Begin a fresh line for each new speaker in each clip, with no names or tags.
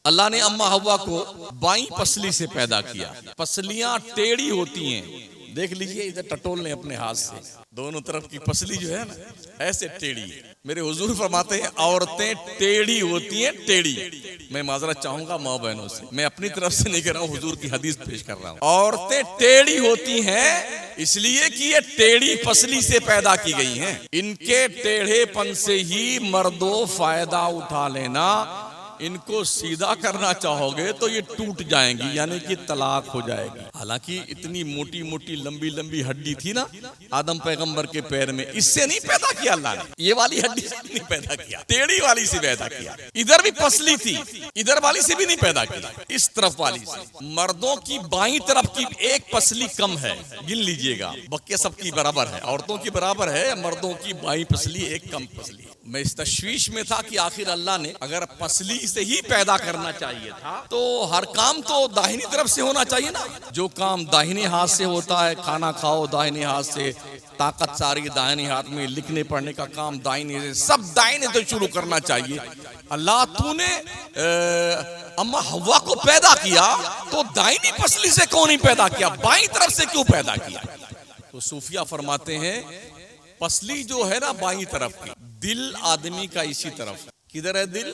अल्लाह ने अम्मा हव्वा को बाईं पसली से पैदा किया। पसलियां टेढ़ी होती हैं, देख लीजिए इधर टटोल ने अपने हाथ से, दोनों तरफ की पसली जो है ना ऐसे टेढ़ी है। मेरे हुजूर फरमाते हैं औरतें टेढ़ी होती हैं, टेढ़ी। मैं माजरत चाहूंगा माँ बहनों से, मैं अपनी तरफ से नहीं कर रहा हूँ, हुजूर की हदीस पेश कर रहा हूँ। औरतें टेढ़ी होती हैं इसलिए कि ये टेढ़ी पसली से पैदा की गई हैं। इनके टेढ़ेपन से ही मर्दों फायदा उठा लेना। इनको सीधा करना चाहोगे तो ये टूट जाएंगी, यानी कि तलाक हो जाएगी। हालांकि इतनी मोटी मोटी लंबी लंबी हड्डी थी ना आदम पैगंबर के पैर में, इससे नहीं पैदा किया अल्लाह ने, ये वाली हड्डी से नहीं पैदा किया, टेढ़ी वाली से पैदा किया। इधर भी पसली थी, इधर वाली से भी नहीं पैदा किया, इस तरफ वाली से। मर्दों की बाईं तरफ की एक पसली कम है, गिन लीजिएगा, बक्के सबकी बराबर है, औरतों की बराबर है, मर्दों की बाईं पसली एक कम पसली। मैं इस तशवीश में था कि आखिर अल्लाह ने अगर पसली से ही पैदा करना चाहिए था तो हर काम तो दाहिनी तरफ से होना चाहिए ना। जो काम दाहिने हाथ से होता है, खाना खाओ दाहिने हाथ से, ताकत सारी दाहिने हाथ में, लिखने पढ़ने का काम दाहिने से, सब दाहिने तो शुरू करना चाहिए। अल्लाह तूने अम्मा हव्वा को पैदा किया तो दाहिनी पसली से क्यों नहीं पैदा किया, बाईं तरफ से क्यों पैदा किया? तो सूफिया फरमाते हैं पसली जो है ना बाईं तरफ की, दिल आदमी का इसी तरफ, किधर है दिल?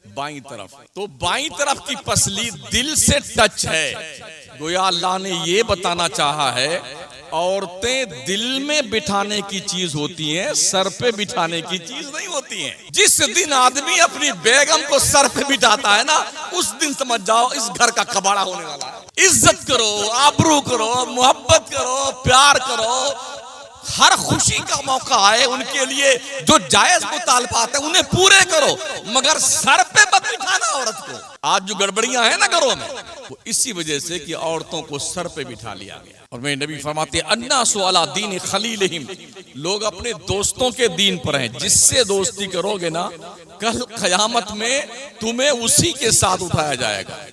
बाईं तरफ। तो बाईं तरफ की पसली दिल से टच है। गोया अल्लाह ने ये बताना चाहा है औरतें दिल में बिठाने की चीज होती हैं, सर पे बिठाने की चीज नहीं होती हैं। जिस दिन आदमी अपनी बेगम को सर पे बिठाता है ना, उस दिन समझ जाओ इस घर का कबाड़ा होने वाला है। इज्जत करो, आबरू करो, मोहब्बत करो, प्यार करो। हर खुशी का मौका आए उनके लिए जो जायज मुतालबात है उन्हें पूरे करो, मगर सर पे मत बिठाना औरत को। आज जो गड़बड़ियां हैं ना घरों में, वो इसी वजह से कि औरतों को सर पे बिठा लिया गया। और मेरे नबी फरमाते हैं अन्नासु अला दीन खलीलिहिम, लोग अपने दोस्तों के दीन पर हैं। जिससे दोस्ती करोगे ना, कल कयामत में तुम्हें उसी के साथ उठाया जाएगा।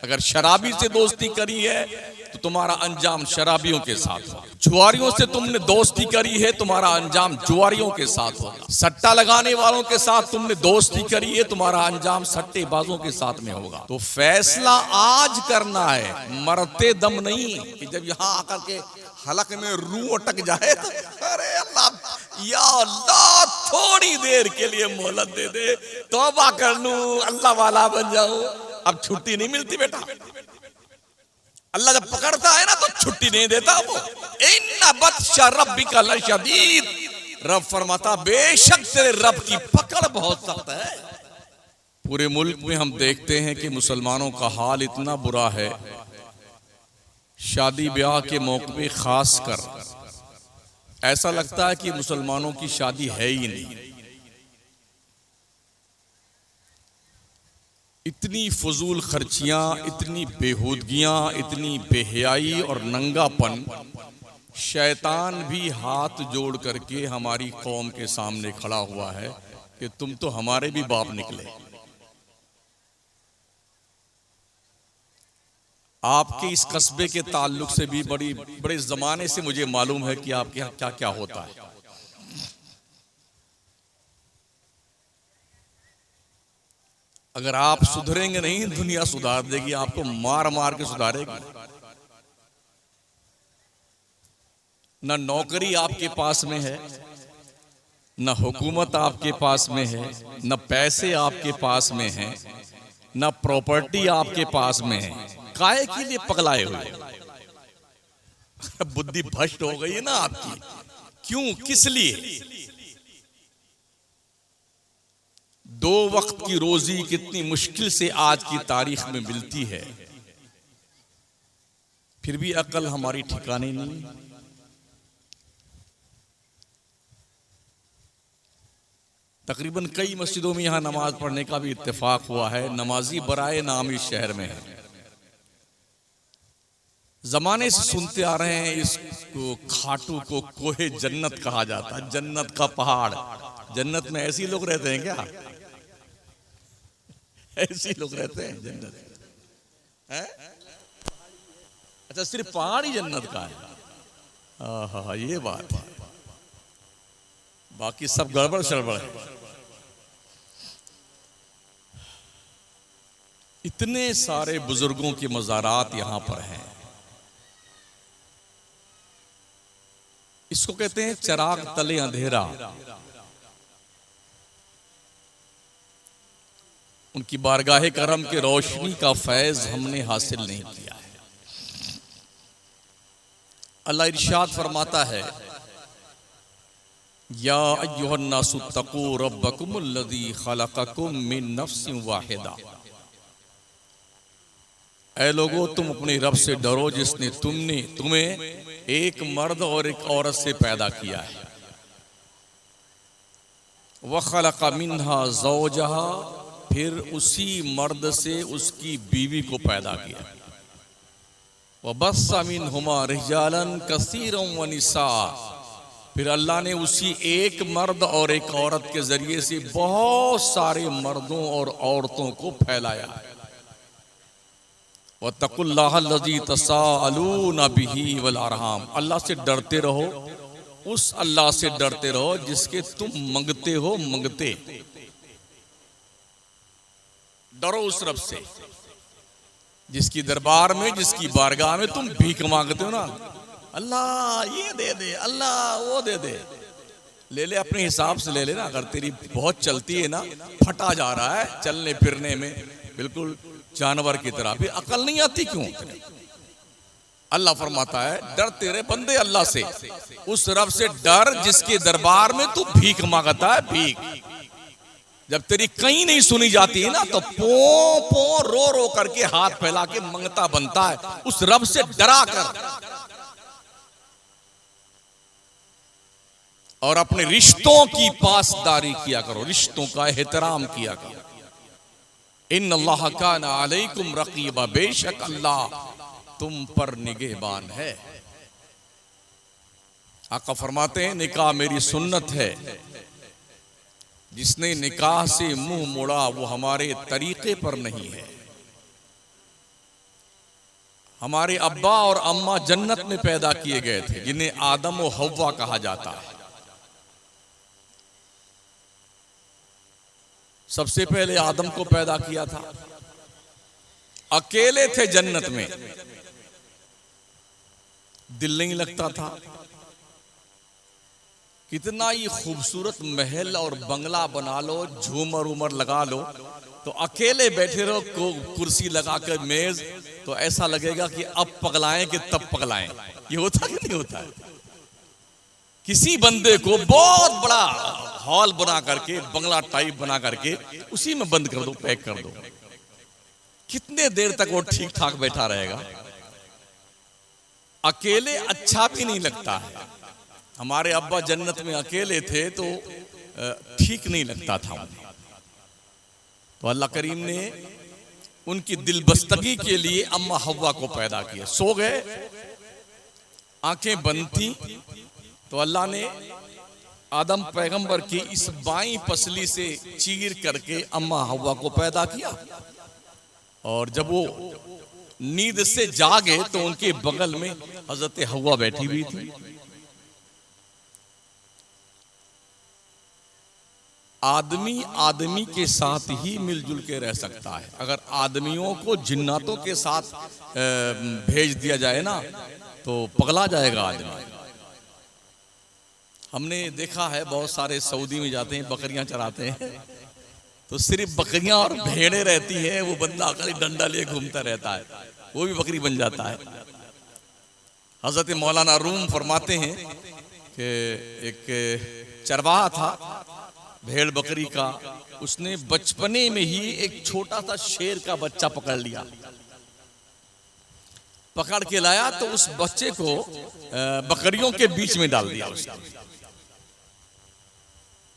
अगर शराबी से दोस्ती करी है तो तुम्हारा अंजाम शराबियों के साथ होगा। जुआरियों से तुमने दोस्ती करी है, तुम्हारा अंजाम जुआरियों के साथ होगा। सट्टा लगाने वालों के साथ तुमने दोस्ती करी है, तुम्हारा अंजाम सट्टेबाजों के साथ में होगा। तो फैसला आज करना है, मरते दम नहीं कि जब यहाँ आकर के हलक में रूह अटक जाए तो अरे अल्लाह, या अल्लाह थोड़ी देर के लिए मोहलत दे दे, तौबा कर लूं, अल्लाह वाला बन जाऊं। अब छुट्टी नहीं मिलती बेटा, अल्लाह जब पकड़ता है ना तो छुट्टी नहीं देता वो। इन्ना बत्शा रब्बिका लशदीद, रब फरमाता बेशक तेरे रब की पकड़ बहुत सख्त है। पूरे मुल्क में हम देखते हैं कि मुसलमानों का हाल इतना बुरा है, शादी ब्याह के मौके पे खास कर ऐसा लगता है कि मुसलमानों की शादी है ही नहीं। इतनी फजूल खर्चियां, इतनी बेहूदगियां, इतनी बेहयाई और नंगापन। शैतान भी हाथ जोड़ करके हमारी कौम के सामने खड़ा हुआ है कि तुम तो हमारे भी बाप निकले। आपके इस कस्बे के ताल्लुक से भी बड़े जमाने से मुझे मालूम है कि आपके यहाँ क्या क्या होता है। अगर आप सुधरेंगे नहीं, दुनिया सुधार देगी, आपको मार मार के सुधारेगी। न नौकरी आपके पास में है, न हुकूमत आपके पास में है, न पैसे आपके पास में हैं, न प्रॉपर्टी आपके पास में है। काहे के लिए पगलाए हुए? बुद्धि भ्रष्ट हो गई है ना आपकी। क्यों, किस लिए? दो वक्त की रोजी कितनी मुश्किल से आज की तारीख में मिलती है, फिर भी अकल हमारी ठिकाने नहीं। तकरीबन कई मस्जिदों में यहां नमाज पढ़ने का भी इत्तेफाक हुआ है। नमाजी बराए नाम इस शहर में है। जमाने से सुनते आ रहे हैं इसको, खाटू को कोहे जन्नत कहा जाता है, जन्नत का पहाड़। जन्नत में ऐसे लोग रहते हैं क्या? ऐसे लोग रहते हैं जन्नत है? अच्छा, सिर्फ पहाड़ ही जन्नत का है? हाँ, ये बात है, बाकी सब गड़बड़ शड़बड़ है। इतने सारे बुजुर्गों के मज़ारात यहां पर हैं। इसको कहते हैं चराग तले अंधेरा। उनकी बारगाहे करम के रोशनी का फैज हमने हासिल नहीं किया है। अल्लाह इरशाद फरमाता है, या अय्युहन्नासु तक़ू रब्बकुमुल्लज़ी खलक़कुम मिन नफ्सिन वाहिदा। ऐ लोगो, तुम अपने रब से डरो जिसने तुम्हें एक मर्द और एक औरत से पैदा किया है। व खलक़ मिन्हा ज़ौजहा, फिर उसी मर्द से उसकी बीवी को पैदा किया। व बस्सा मिनहुमा रिजालन कसीरन व निसा, फिर अल्लाह ने उसी एक मर्द और एक औरत के जरिए से बहुत सारे मर्दों और औरतों को फैलाया। वत्तकुल्लाहल्लज़ी तसाअलूना बिही वल अरहाम, अल्लाह से डरते रहो, उस अल्लाह से डरते रहो जिसके तुम मंगते हो मंगते। डरो उस रब से जिसकी दरबार में, जिसकी बारगाह में तुम भीख मांगते हो ना, अल्लाह ये दे दे, अल्लाह वो दे दे। ले ले, अपने हिसाब से ले लेना। अगर तेरी बहुत चलती है ना, फटा जा रहा है चलने फिरने में बिल्कुल जानवर की तरह, फिर अकल नहीं आती क्यों? अल्लाह फरमाता है डरते रहे बंदे अल्लाह से, उस रब से डर जिसके दरबार में तू भीख मांगता है। भीख जब तेरी कहीं नहीं सुनी जाती है ना, तो पो पो रो रो करके हाथ फैला के मंगता बनता है। उस रब से डरा कर और अपने रिश्तों की पासदारी किया करो, रिश्तों का एहतराम किया करो। इन्नल्लाह काना अलैकुम रक़ीबा, बेशक अल्लाह तुम पर निगहबान है। आका फरमाते हैं निकाह मेरी सुन्नत है, जिसने निकाह से मुंह मोड़ा वो हमारे तरीके पर नहीं है। हमारे अब्बा और अम्मा जन्नत में पैदा किए गए थे, जिन्हें आदम और हव्वा कहा जाता है। सबसे पहले आदम को पैदा किया था, अकेले थे जन्नत में, दिल नहीं लगता था। कितना ही खूबसूरत महल और बंगला बना लो, झूमर उमर लगा लो, तो अकेले बैठे रहो कुर्सी लगाकर मेज, तो ऐसा लगेगा कि अब पगलाएं कि तब पगलाएं। ये होता कि नहीं होता है? किसी बंदे को बहुत बड़ा हॉल बना करके, बंगला टाइप बना करके उसी में बंद कर दो, पैक कर दो, कितने देर तक वो ठीक ठाक बैठा रहेगा? अकेले अच्छा भी नहीं लगता है। हमारे अब्बा जन्नत में अकेले थे तो ठीक नहीं लगता था उन्हें। तो अल्लाह करीम ने उनकी दिलबस्तगी के लिए अम्मा हव्वा को पैदा किया। सो गए, आंखें बंद थी, तो अल्लाह ने आदम पैगंबर की इस बाईं पसली से चीर करके अम्मा हव्वा को पैदा किया। और जब वो नींद से जागे तो उनके बगल में हजरत हव्वा बैठी हुई थी। आदमी आदमी के साथ ही मिलजुल के रह सकता है। अगर आदमियों को जिन्नातों के साथ भेज दिया जाए ना, तो पगला जाएगा आदमी। हमने देखा है बहुत सारे सऊदी में जाते हैं, बकरियां चराते हैं, तो सिर्फ बकरियां और भेड़ें रहती है, वो बंदा खाली डंडा लिए घूमता रहता है, वो भी बकरी बन जाता है। हजरत मौलाना रूम फरमाते हैं कि एक चरवाहा था भेड़ बकरी का, उसने बचपने में ही एक छोटा सा शेर का बच्चा पकड़ लिया, पकड़ के लाया तो उस बच्चे को बकरियों के बीच में डाल दिया उसने।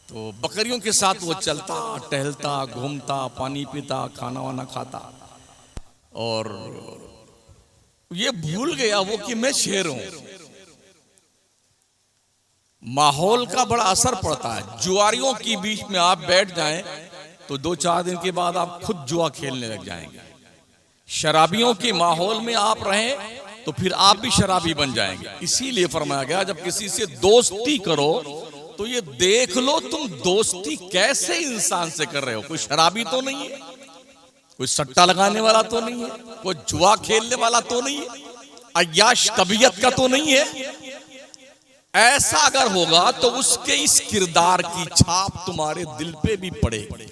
तो बकरियों के साथ वो चलता टहलता घूमता, पानी पीता, खाना वाना खाता, और ये भूल गया वो कि मैं शेर हूं। माहौल का बड़ा असर पड़ता है। जुआरियों के बीच में आप बैठ जाएं तो 2-4 दिन के बाद आप खुद जुआ खेलने लग जाएंगे। शराबियों के माहौल में आप रहें तो फिर आप भी शराबी बन जाएंगे। इसीलिए फरमाया गया जब किसी से दोस्ती करो तो ये देख लो तुम दोस्ती कैसे इंसान से कर रहे हो। कोई शराबी तो नहीं है, कोई सट्टा लगाने वाला तो नहीं है, कोई जुआ खेलने वाला तो नहीं है, अय्याश तबीयत का तो नहीं है। ऐसा अगर होगा तो उसके इस किरदार की छाप तुम्हारे दिल पे भी पड़ेगी।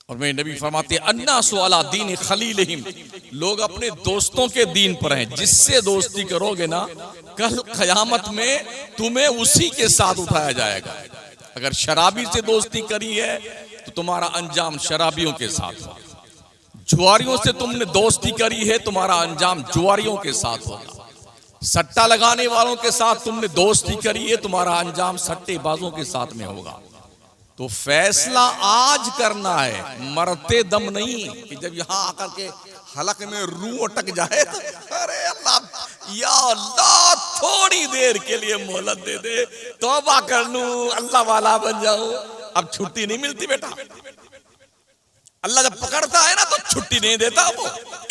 और मेरे नबी फरमाते हैं अन्नासु अला दीन खलीलिहिम, लोग अपने दोस्तों के दीन पर हैं। जिससे दोस्ती करोगे ना, कल कयामत में तुम्हें उसी के साथ उठाया जाएगा। अगर शराबी से दोस्ती करी है तो तुम्हारा अंजाम शराबियों के साथ होगा। जुआरियों से तुमने दोस्ती करी है, तुम्हारा अंजाम जुआरियों के साथ होगा। सट्टा लगाने वालों के साथ तुमने दोस्ती करी है, तुम्हारा अंजाम सट्टेबाजों के साथ में होगा। तो फैसला आज करना है, मरते दम नहीं कि जब यहां आकर के हलक में रूह अटक जाए तो अरे अल्लाह, या अल्लाह थोड़ी देर के लिए मोहलत दे दे, तौबा कर लूं, अल्लाह वाला बन जाऊं। अब छुट्टी नहीं मिलती बेटा। अल्लाह जब पकड़ता है ना तो छुट्टी नहीं देता वो।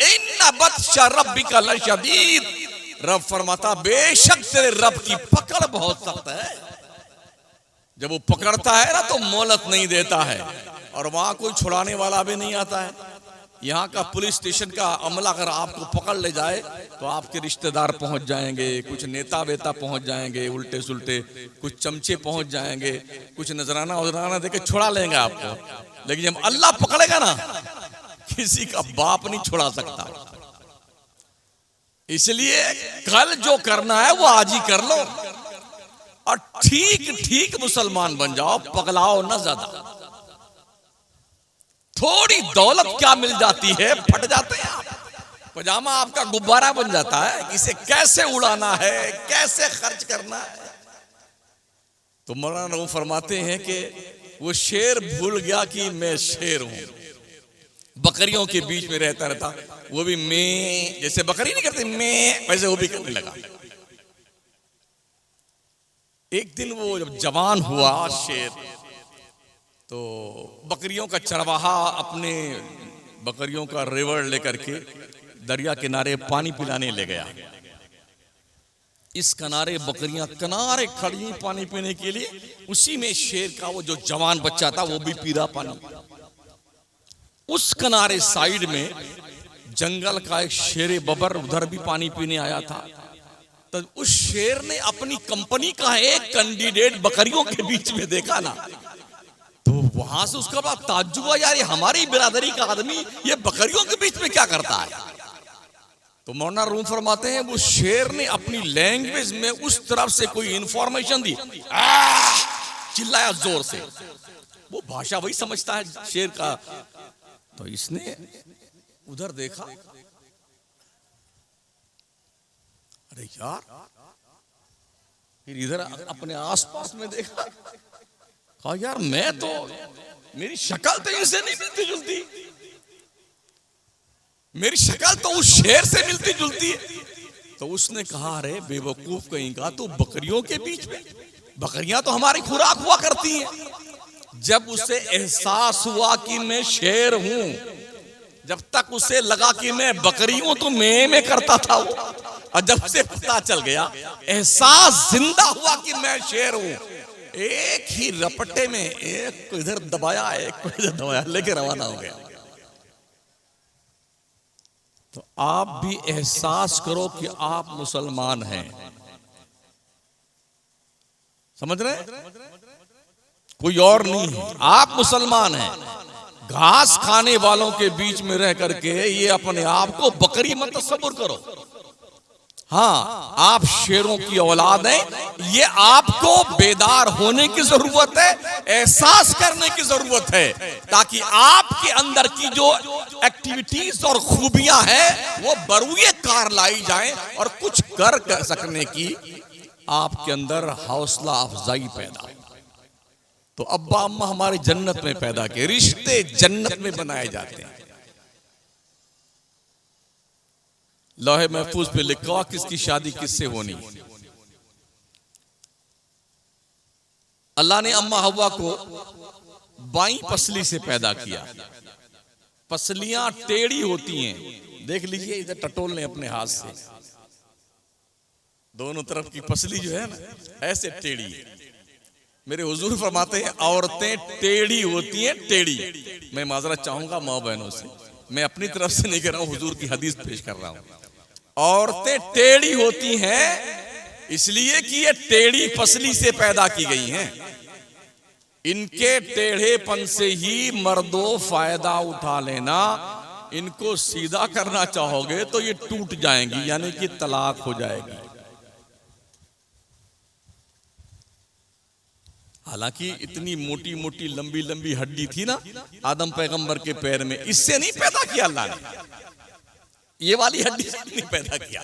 इन्ना बत्शा रब्बिका लशदीद, रब फरमाता बेशक तेरे रब की पकड़ बहुत सख्त है। जब वो पकड़ता है ना तो मोहलत नहीं देता है, और वहां कोई छुड़ाने वाला भी नहीं आता है। यहाँ का पुलिस स्टेशन का अमला अगर आपको पकड़ ले जाए तो आपके रिश्तेदार पहुंच जाएंगे, कुछ नेता वेता पहुंच जाएंगे, उल्टे सुल्टे कुछ चमचे पहुंच जाएंगे, कुछ नजराना वजराना देके छुड़ा लेंगे आपको। लेकिन जब अल्लाह पकड़ेगा ना, किसी का बाप नहीं छुड़ा सकता। इसलिए कल जो करना है वो आज ही कर लो, और ठीक ठीक मुसलमान बन जाओ, पगलाओ ना ज्यादा। थोड़ी दौलत क्या मिल जाती है, फट जाते हैं आप। पजामा आपका गुब्बारा बन जाता है, इसे कैसे उड़ाना है, कैसे खर्च करना है। तो मौलाना वो फरमाते हैं कि वो शेर भूल गया कि मैं शेर हूं। बकरियों के बीच में रहता रहता, वो भी मैं, जैसे बकरी नहीं करती मैं, वैसे वो भी करने लगा। एक दिन वो जब जवान हुआ शेर, तो बकरियों का चरवाहा अपने बकरियों का रेवड़ लेकर के दरिया किनारे पानी पिलाने ले गया। इस किनारे बकरियां किनारे खड़ी पानी पीने के लिए, उसी में शेर का वो जो जवान बच्चा था वो भी पी रहा पानी। उस किनारे साइड में जंगल का एक शेर बबर उधर भी पानी पीने आया था। तो उस शेर ने अपनी कंपनी का एक कैंडिडेट बकरियों के बीच में देखा ना, तो वहां से उसका बड़ा ताज्जुब हुआ, यार ये हमारी बिरादरी का आदमी ये बकरियों के बीच में क्या करता है। तो मौलाना रूम फरमाते हैं वो शेर ने अपनी लैंग्वेज में उस तरफ से कोई इंफॉर्मेशन दी, चिल्लाया जोर से। वो भाषा वही समझता है शेर का। तो इसने उधर देखा, अरे यार, फिर इधर अपने आसपास में देखा, कहा यार मैं तो, मेरी शक्ल तो इनसे नहीं मिलती जुलती, मेरी शक्ल तो उस शेर से मिलती जुलती है। तो उसने कहा अरे बेवकूफ कहीं का, तो बकरियों के बीच में, बकरियां तो हमारी खुराक हुआ करती हैं। जब उसे एहसास हुआ कि मैं शेर हूं, जब तक उसे लगा कि मैं बकरी हूं तो मैं करता था वो, और जब उसे पता चल गया, एहसास जिंदा हुआ कि मैं शेर हूं, एक ही रपटे में एक को इधर दबाया, एक को इधर दबाया, लेके रवाना हो गया। तो आप भी एहसास करो कि आप मुसलमान हैं। समझ रहे? कोई और नहीं है, आप मुसलमान हैं। घास खाने वालों के बीच में रह करके ये अपने आप को बकरी मत तस्वुर करो। हाँ, आप शेरों की औलाद हैं। ये आपको बेदार होने की जरूरत है, एहसास करने की जरूरत है, ताकि आपके अंदर की जो एक्टिविटीज और खूबियां हैं वो बरूए कार लाई जाएं, और कुछ कर सकने की आपके अंदर हौसला अफजाई पैदा हो। तो अब्बा अम्मा हमारे जन्नत में पैदा किए, रिश्ते जन्नत में बनाए जाते हैं। लौहे महफूज पे लिखा किसकी शादी किससे होनी। अल्लाह ने अम्मा हव्वा को बाईं पसली से पैदा किया। पसलियां टेढ़ी होती हैं, देख लीजिए, इधर टटोल लें अपने हाथ से, दोनों तरफ की पसली जो है ना ऐसे टेढ़ी है। मेरे हुजूर फरमाते हैं औरतें टेढ़ी होती हैं, टेढ़ी। मैं माजरत चाहूंगा माँ बहनों से, मैं अपनी तरफ से नहीं कर रहा हूं, हुजूर की हदीस पेश कर रहा हूं। औरतें टेढ़ी होती हैं इसलिए कि ये टेढ़ी पसली से पैदा की गई हैं। इनके टेढ़ेपन से ही मर्दों फायदा उठा लेना। इनको सीधा करना चाहोगे तो ये टूट जाएंगी, यानी कि तलाक हो जाएगी। हालांकि इतनी मोटी मोटी लंबी लंबी हड्डी थी ना आदम पैगंबर के पैर में, इससे नहीं पैदा किया अल्लाह ने, ये वाली हड्डी से नहीं पैदा किया,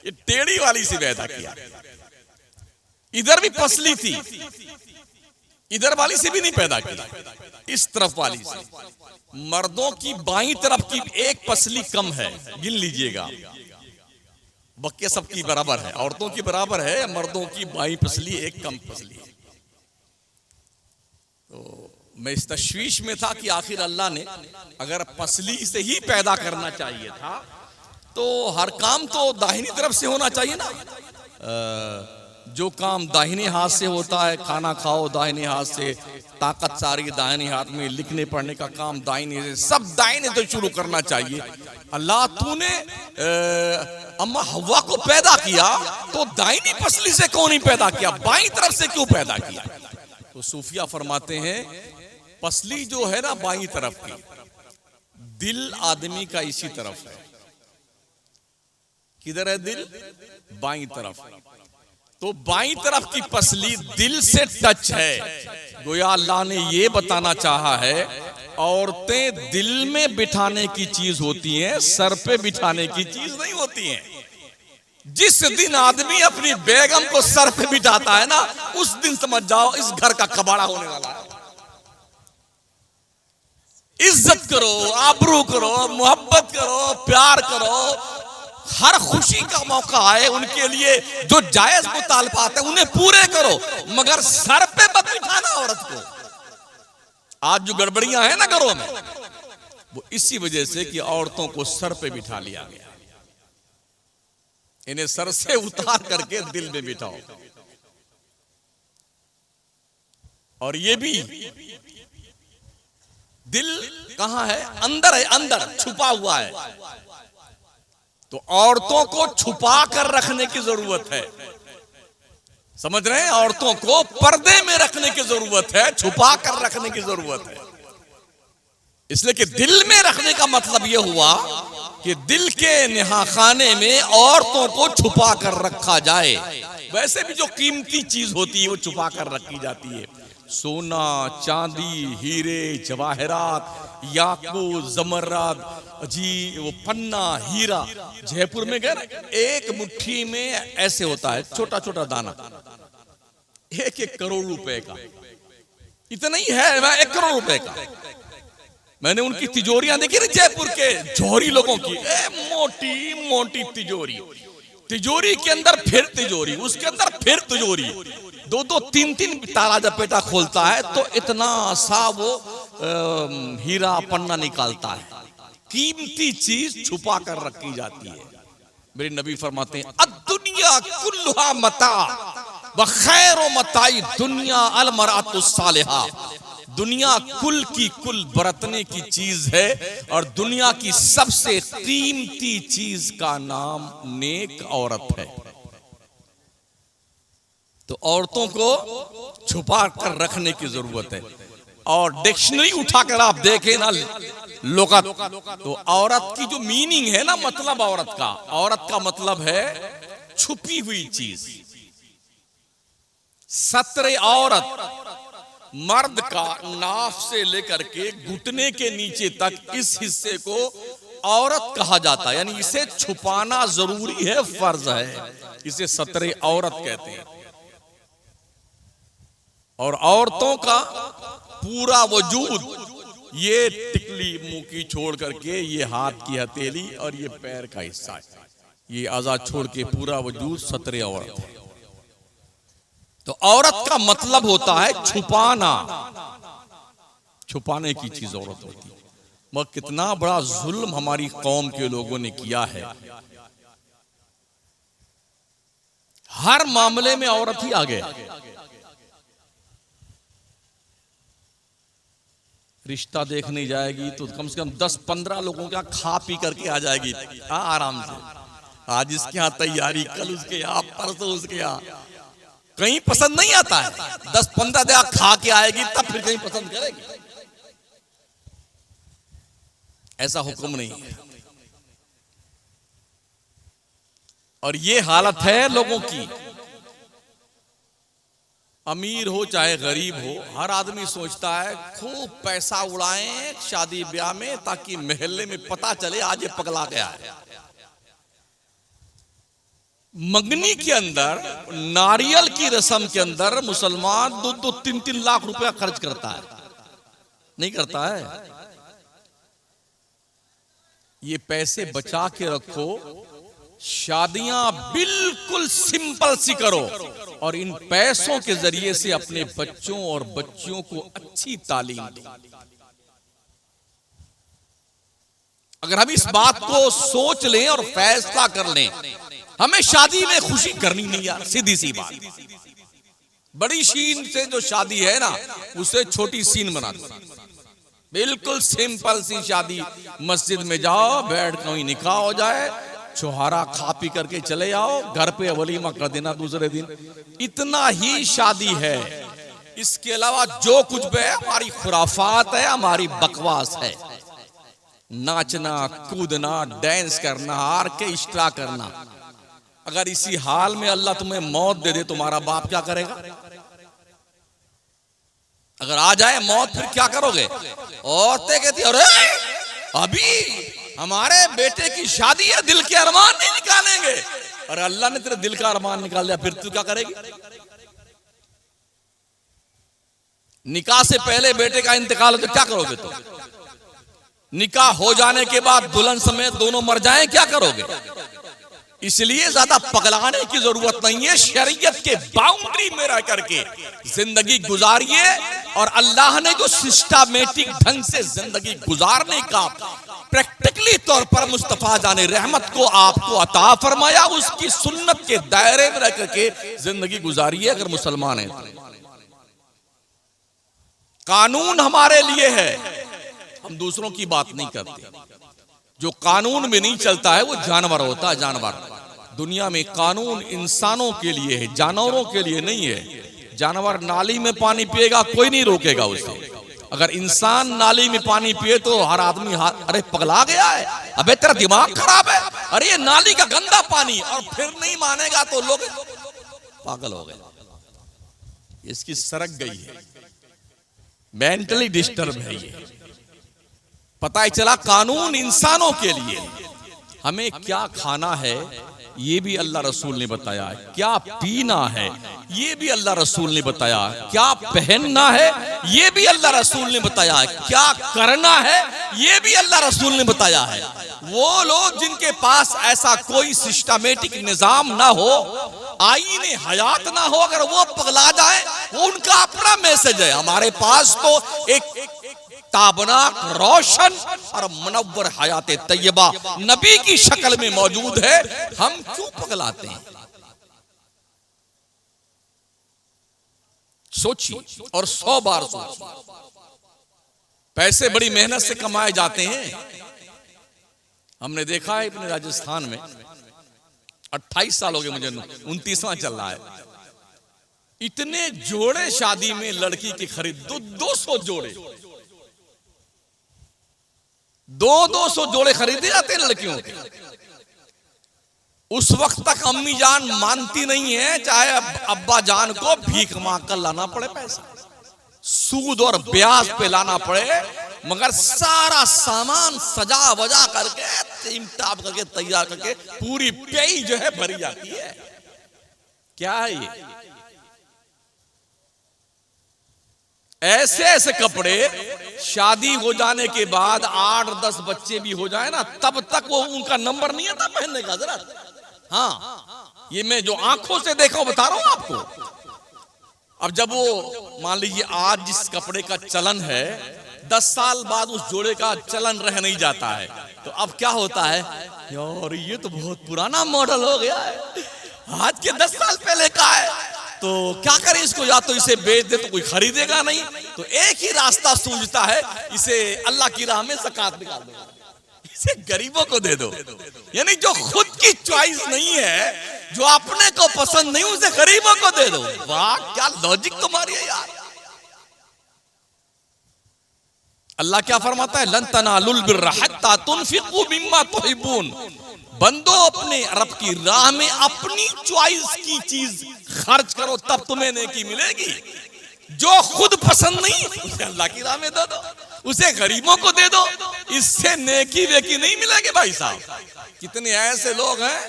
ये टेढ़ी वाली से पैदा किया। इधर भी पसली थी, इधर वाली से भी नहीं पैदा किया, इस तरफ वाली से। मर्दों की बाईं तरफ की एक पसली कम है, गिन लीजिएगा, बक्के सबकी बराबर है, औरतों की बराबर है, मर्दों की बाईं पसली एक कम पसली है। तो मैं इस तशवीश में था कि आखिर अल्लाह ने अगर पसली से ही पैदा करना चाहिए था तो हर काम तो दाहिनी तरफ से होना चाहिए ना। जो काम दाहिने हाथ से होता है, खाना खाओ दाहिने हाथ से, ताकत सारी दाहिने हाथ में, लिखने पढ़ने का काम दाहिने से, सब दाहिने से शुरू करना चाहिए। अल्लाह तूने अम्मा हव्वा को पैदा किया तो दाहिनी पसली से क्यों नहीं पैदा किया, बाईं तरफ से क्यों पैदा किया? तो सूफिया फरमाते हैं पसली जो है ना बाईं तरफ की, दिल आदमी का इसी तरफ है। किधर है दिल? बाईं तरफ। तो बाईं तरफ की पसली दिल से टच है। गोया अल्लाह ने ये बताना चाहा है औरतें दिल में बिठाने की चीज होती हैं, सर पे बिठाने की चीज नहीं होती हैं। जिस दिन आदमी अपनी बेगम को सर पे बिठाता है ना, उस दिन समझ जाओ इस घर का कबाड़ा होने वाला है। इज्जत करो, आबरू करो, मोहब्बत करो, प्यार करो। हर खुशी का मौका आए उनके लिए जो जायज मुतालबात है उन्हें पूरे करो, मगर सर पे मत बिठाना औरत को। आज जो गड़बड़ियां हैं ना घरों में, वो इसी वजह से कि औरतों को सर पे बिठा लिया गया। इन्हें सर से उतार करके दिल में बिठाओ। और ये भी दिल कहां है? अंदर है, अंदर छुपा हुआ है। तो औरतों को छुपा कर रखने की जरूरत है, समझ रहे हैं? औरतों को पर्दे में रखने की जरूरत है, छुपा कर रखने की जरूरत है। इसलिए कि दिल में रखने का मतलब यह हुआ कि दिल के निहाखाने में औरतों को छुपा कर रखा जाए। वैसे भी जो कीमती चीज होती है वो छुपा कर रखी जाती है। सोना, चांदी, हीरे, जवाहरात, याकूत, जमर्राद, जी वो पन्ना, हीरा। जयपुर में गए, एक मुट्ठी में ऐसे होता है छोटा छोटा दाना, 1-1 करोड़ रुपए का। इतना ही है, 1 करोड़ रुपए का। मैंने उनकी तिजोरियां देखी ना जयपुर के जौहरी लोगों की, मोटी मोटी तिजोरी, तिजोरी के अंदर फिर तिजोरी, उसके अंदर फिर तिजोरी, 2-2, 3-3 ताला जब बेटा खोलता है तो इतना सा वो हीरा पन्ना निकालता है। कीमती चीज छुपा कर रखी जाती है। मेरे नबी फरमाते हैं अद्दुनिया कुल्लुहा मता व खैरु मताई दुनिया अल मरअतु सालिहा। दुनिया कुल की कुल बरतने की चीज है और दुनिया की सबसे कीमती चीज का नाम नेक औरत है। तो औरतों को छुपा कर रखने की जरूरत है। और डिक्शनरी उठाकर आप देखें ना लोकत, तो औरत की जो मीनिंग है ना, मतलब औरत का मतलब है छुपी हुई चीज। सत्र औरत मर्द का नाफ से लेकर के घुटने के नीचे तक इस हिस्से को औरत कहा जाता है, यानी इसे छुपाना जरूरी है, फर्ज है। इसे सत्र औरत कहते हैं। और औरतों का पूरा वजूद, ये टिकली मुंह की छोड़ करके, ये हाथ की हथेली और ये पैर का हिस्सा, ये आजाद छोड़ के पूरा वजूद सत्र औरत है। तो औरत का मतलब होता है छुपाना, छुपाने की चीज औरत होती है। मगर कितना बड़ा जुल्म हमारी कौम के लोगों ने किया है। हर मामले में औरत ही आ गया। रिश्ता देखने जाएगी तो कम से कम 10-15 लोगों का खा पी करके आ जाएगी। आराम से, आज इसके यहाँ तैयारी, कल उसके यहाँ, परसों उसके यहाँ। कहीं पसंद नहीं आता है, 10-15 दिन खा के आएगी तब फिर कहीं पसंद करेगी। ऐसा हुक्म नहीं है। और ये हालत है लोगों की। अमीर हो चाहे गरीब हो, हर आदमी सोचता है खूब पैसा उड़ाएं शादी ब्याह में, ताकि मोहल्ले में पता चले आज ये पगला गया है। मंगनी के अंदर, नारियल की रस्म के अंदर मुसलमान 2-3 लाख रुपया खर्च करता है, नहीं करता है? ये पैसे बचा के रखो, शादियां बिल्कुल सिंपल सी करो, और इन पैसों के जरिए से अपने बच्चों और बच्चियों को अच्छी तालीम दो। अगर हम इस बात को सोच लें और फैसला कर लें, हमें शादी में खुशी करनी नहीं यार, सीधी सी बात। बड़ी शीन से जो शादी है ना, उसे छोटी सीन बना दो। बिल्कुल सिंपल सी शादी, मस्जिद में जाओ, बैठ कहीं निकाह हो जाए, छुहारा खा पी करके चले आओ, घर पे वलीमा कर देना दूसरे दिन। इतना ही शादी है। इसके अलावा जो कुछ भी है हमारी खुराफात है, हमारी बकवास है। नाचना, कूदना, डांस करना, ऑर्केस्ट्रा करना। अगर इसी हाल में अल्लाह तुम्हें मौत दे दे, तुम्हारा बाप क्या करेगा? अगर आ जाए मौत, फिर क्या करोगे? औरतें कहती अरे अभी हमारे बेटे की शादी है, दिल के अरमान नहीं निकालेंगे। और अल्लाह ने तेरे दिल का अरमान निकाल दिया, फिर तू क्या करेगी? निकाह से पहले बेटे का इंतकाल हो तो क्या करोगे तुम? निकाह हो जाने के बाद दुल्हन समेत दोनों मर जाएं, क्या करोगे? इसलिए ज्यादा पगलाने की जरूरत नहीं है। शरीयत के बाउंड्री में रह करके जिंदगी गुजारिए, और अल्लाह ने जो सिस्टमैटिक ढंग से जिंदगी गुजारने का प्रैक्टिकली तौर पर मुस्तफा जाने रहमत को आपको अता फरमाया, उसकी सुन्नत के दायरे में रह करके जिंदगी गुजारिए। अगर मुसलमान है तो कानून हमारे लिए है, हम दूसरों की बात नहीं करते। जो कानून में नहीं चलता है वो जानवर होता है, जानवर। दुनिया में कानून इंसानों के लिए है, जानवरों के लिए नहीं है। जानवर नाली में पानी पिएगा, कोई नहीं रोकेगा उसे। अगर इंसान नाली में पानी पिए तो हर आदमी अरे पगला गया है, अबे तेरा दिमाग खराब है, अरे ये नाली का गंदा पानी, और फिर नहीं मानेगा तो लोग पागल हो गए, इसकी सरक गई है, मेंटली डिस्टर्ब है ये। पता ही चला कानून इंसानों के लिए। हमें क्या खाना है ये भी अल्लाह रसूल ने बताया है, क्या पीना है ये भी अल्लाह रसूल ने बताया है, क्या पहनना है ये भी अल्लाह रसूल ने बताया है, क्या करना है ये भी अल्लाह रसूल ने बताया है। वो लोग जिनके पास ऐसा कोई सिस्टमेटिक निजाम ना हो, आईने हयात ना हो, अगर वो पगला जाए वो उनका अपना मैसेज है। हमारे पास तो एक ताबनाक, रोशन और मुनव्वर हयात तैयबा नबी की शक्ल में मौजूद है, हम क्यों पगलाते हैं? सोचिए और 100 बार सोचिए। पैसे बड़ी मेहनत से कमाए जाते हैं। हमने देखा है अपने राजस्थान में, 28 साल हो गए मुझे, 29वां चल रहा है। इतने जोड़े शादी में लड़की की खरीद, 200 जोड़े, 200 जोड़े खरीदे जाते हैं लड़कियों के। उस वक्त तक अम्मी जान मानती नहीं है, चाहे अब्बा जान को भीख मांग कर लाना पड़े पैसा, सूद और ब्याज पे लाना पड़े, मगर सारा सामान सजा वजा करके टीम टाप करके तैयार करके पूरी पेई जो है भरी जाती है। क्या है ये? ऐसे ऐसे कपड़े शादी हो जाने के बाद 8-10 बच्चे भी हो जाए ना, तब तक वो उनका नंबर नहीं आता पहनने का। जरा हाँ, ये मैं जो आंखों से देखा हूं बता रहा हूं आपको। अब जब वो मान लीजिए आज जिस कपड़े का चलन है, 10 साल बाद उस जोड़े का चलन रह नहीं जाता है, तो अब क्या होता है, यार ये तो बहुत पुराना मॉडल हो गया है, आज के 10 साल पहले का है। तो क्या करें इसको, या तो इसे बेच दे तो कोई खरीदेगा नहीं, तो एक ही रास्ता सूझता है, इसे अल्लाह की राह में ज़कात निकाल दो, इसे गरीबों को दे दो। यानी जो खुद की चॉइस नहीं है, जो अपने को पसंद नहीं, उसे गरीबों को दे दो। वाह क्या लॉजिक तुम्हारी है यार। अल्लाह क्या फरमाता है, लन तनालुल बिर्रा हत्ता तुनफिकू मिम्मा तुहिब्बून। बंदो अपने रब की राह में अपनी चॉइस की चीज खर्च करो, तब तुम्हें नेकी मिलेगी। जो खुद पसंद नहीं, उसे अल्लाह की राह में दे दो, उसे गरीबों को दे दो, इससे नेकी वेकी नहीं मिलेगी। भाई साहब कितने ऐसे लोग हैं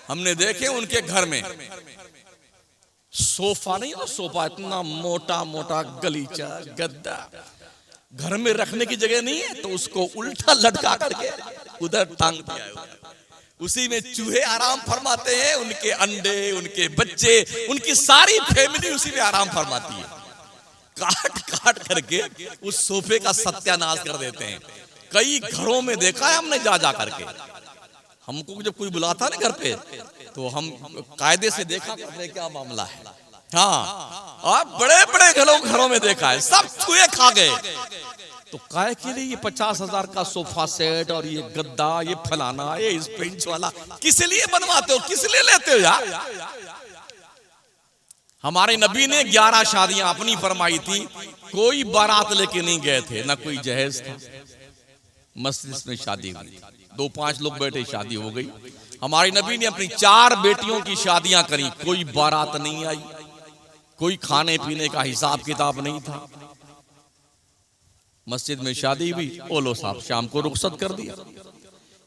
हमने देखे, उनके घर में सोफा नहीं, तो सोफा इतना मोटा मोटा गलीचा गद्दा, घर में रखने की जगह नहीं है, तो उसको उल्टा लटका करके उधर टांग दिया है। उसी में चूहे आराम फरमाते हैं, उनके अंडे, उनके बच्चे, उनकी सारी फैमिली उसी में आराम फरमाती है। काट काट करके उस सोफे का सत्यानाश कर देते हैं। कई घरों में देखा है हमने जा जा करके। हमको जब कोई बुलाता ना घर पे, तो हम कायदे से देखा करते क्या मामला है। हाँ, और बड़े बड़े घरों में देखा है, सब चूहे खा गए। तो काय के लिए ये 50,000 का सोफा सेट और ये गद्दा, ये फलाना, ये इस बेंच वाला किस लिए बनवाते हो, किस लिए लेते हो यार। हमारे नबी ने 11 शादियां अपनी फरमाई थी, कोई बारात लेके नहीं गए थे, ना कोई जहेज था। मस्जिद में शादी हुई, 2-5 लोग बैठे, शादी हो गई। हमारे नबी ने अपनी 4 बेटियों की शादियां करी, कोई बारात नहीं आई, कोई खाने पीने का हिसाब किताब नहीं था। मस्जिद में शादी हुई, ओलो साहब शाम को रुखसत कर दिया।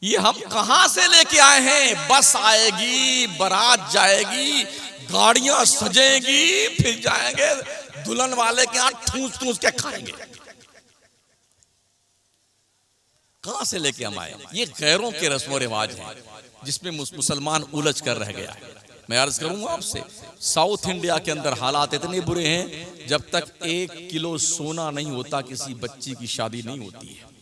ये हम कहां से लेके आए हैं? बस आएगी, बारात जाएगी, गाड़ियां सजेगी, फिर जाएंगे दुल्हन वाले के यहाँ ठूस ठूस के खाएंगे। कहां से लेके हम आए? ये गैरों के रस्म रिवाज हैं जिसमें मुसलमान उलझ कर रह गया है। मैं अर्ज करूंगा आपसे, साउथ इंडिया के अंदर हालात इतने बुरे हैं, जब तक 1 किलो सोना नहीं होता किसी बच्ची की शादी नहीं होती है।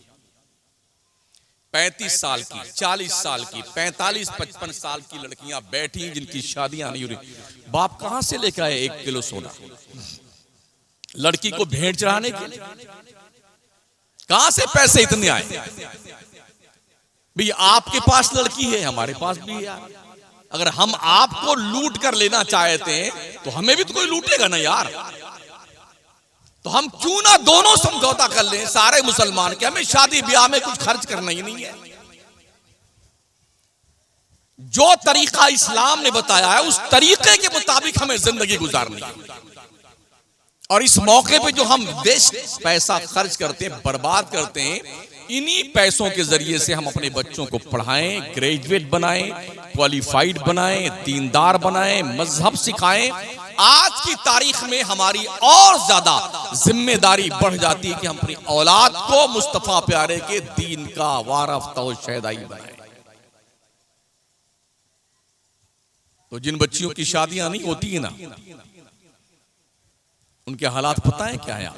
35 साल की, 40 साल की, 45-55 साल की लड़कियां बैठी जिनकी शादियां नहीं हो रही। बाप कहां से लेकर आए 1 किलो सोना लड़की को भेंट चढ़ाने के लिए? कहां से पैसे इतने आए? भाई आपके पास लड़की है, हमारे पास भी है। अगर हम आपको लूट कर लेना चाहते हैं तो हमें भी तो कोई लूटेगा ना यार। तो हम क्यों ना दोनों समझौता कर लें, सारे मुसलमान के, हमें शादी ब्याह में कुछ खर्च करना ही नहीं है। जो तरीका इस्लाम ने बताया है उस तरीके के मुताबिक हमें जिंदगी गुजारनी है। और इस मौके पे जो हम देश पैसा खर्च करते हैं, बर्बाद करते हैं, इन्हीं पैसों के जरिए से हम अपने बच्चों को पढ़ाएं, ग्रेजुएट बनाएं, क्वालिफाइड बनाएं, दीनदार बनाएं, मजहब सिखाएं। आज की तारीख में हमारी और ज्यादा जिम्मेदारी बढ़ जाती है कि हम अपनी औलाद को मुस्तफा प्यारे के दीन का वारफ्ता और शहदाई बनाएं। तो जिन बच्चियों की शादियां नहीं होती है ना, उनके हालात पता है क्या है?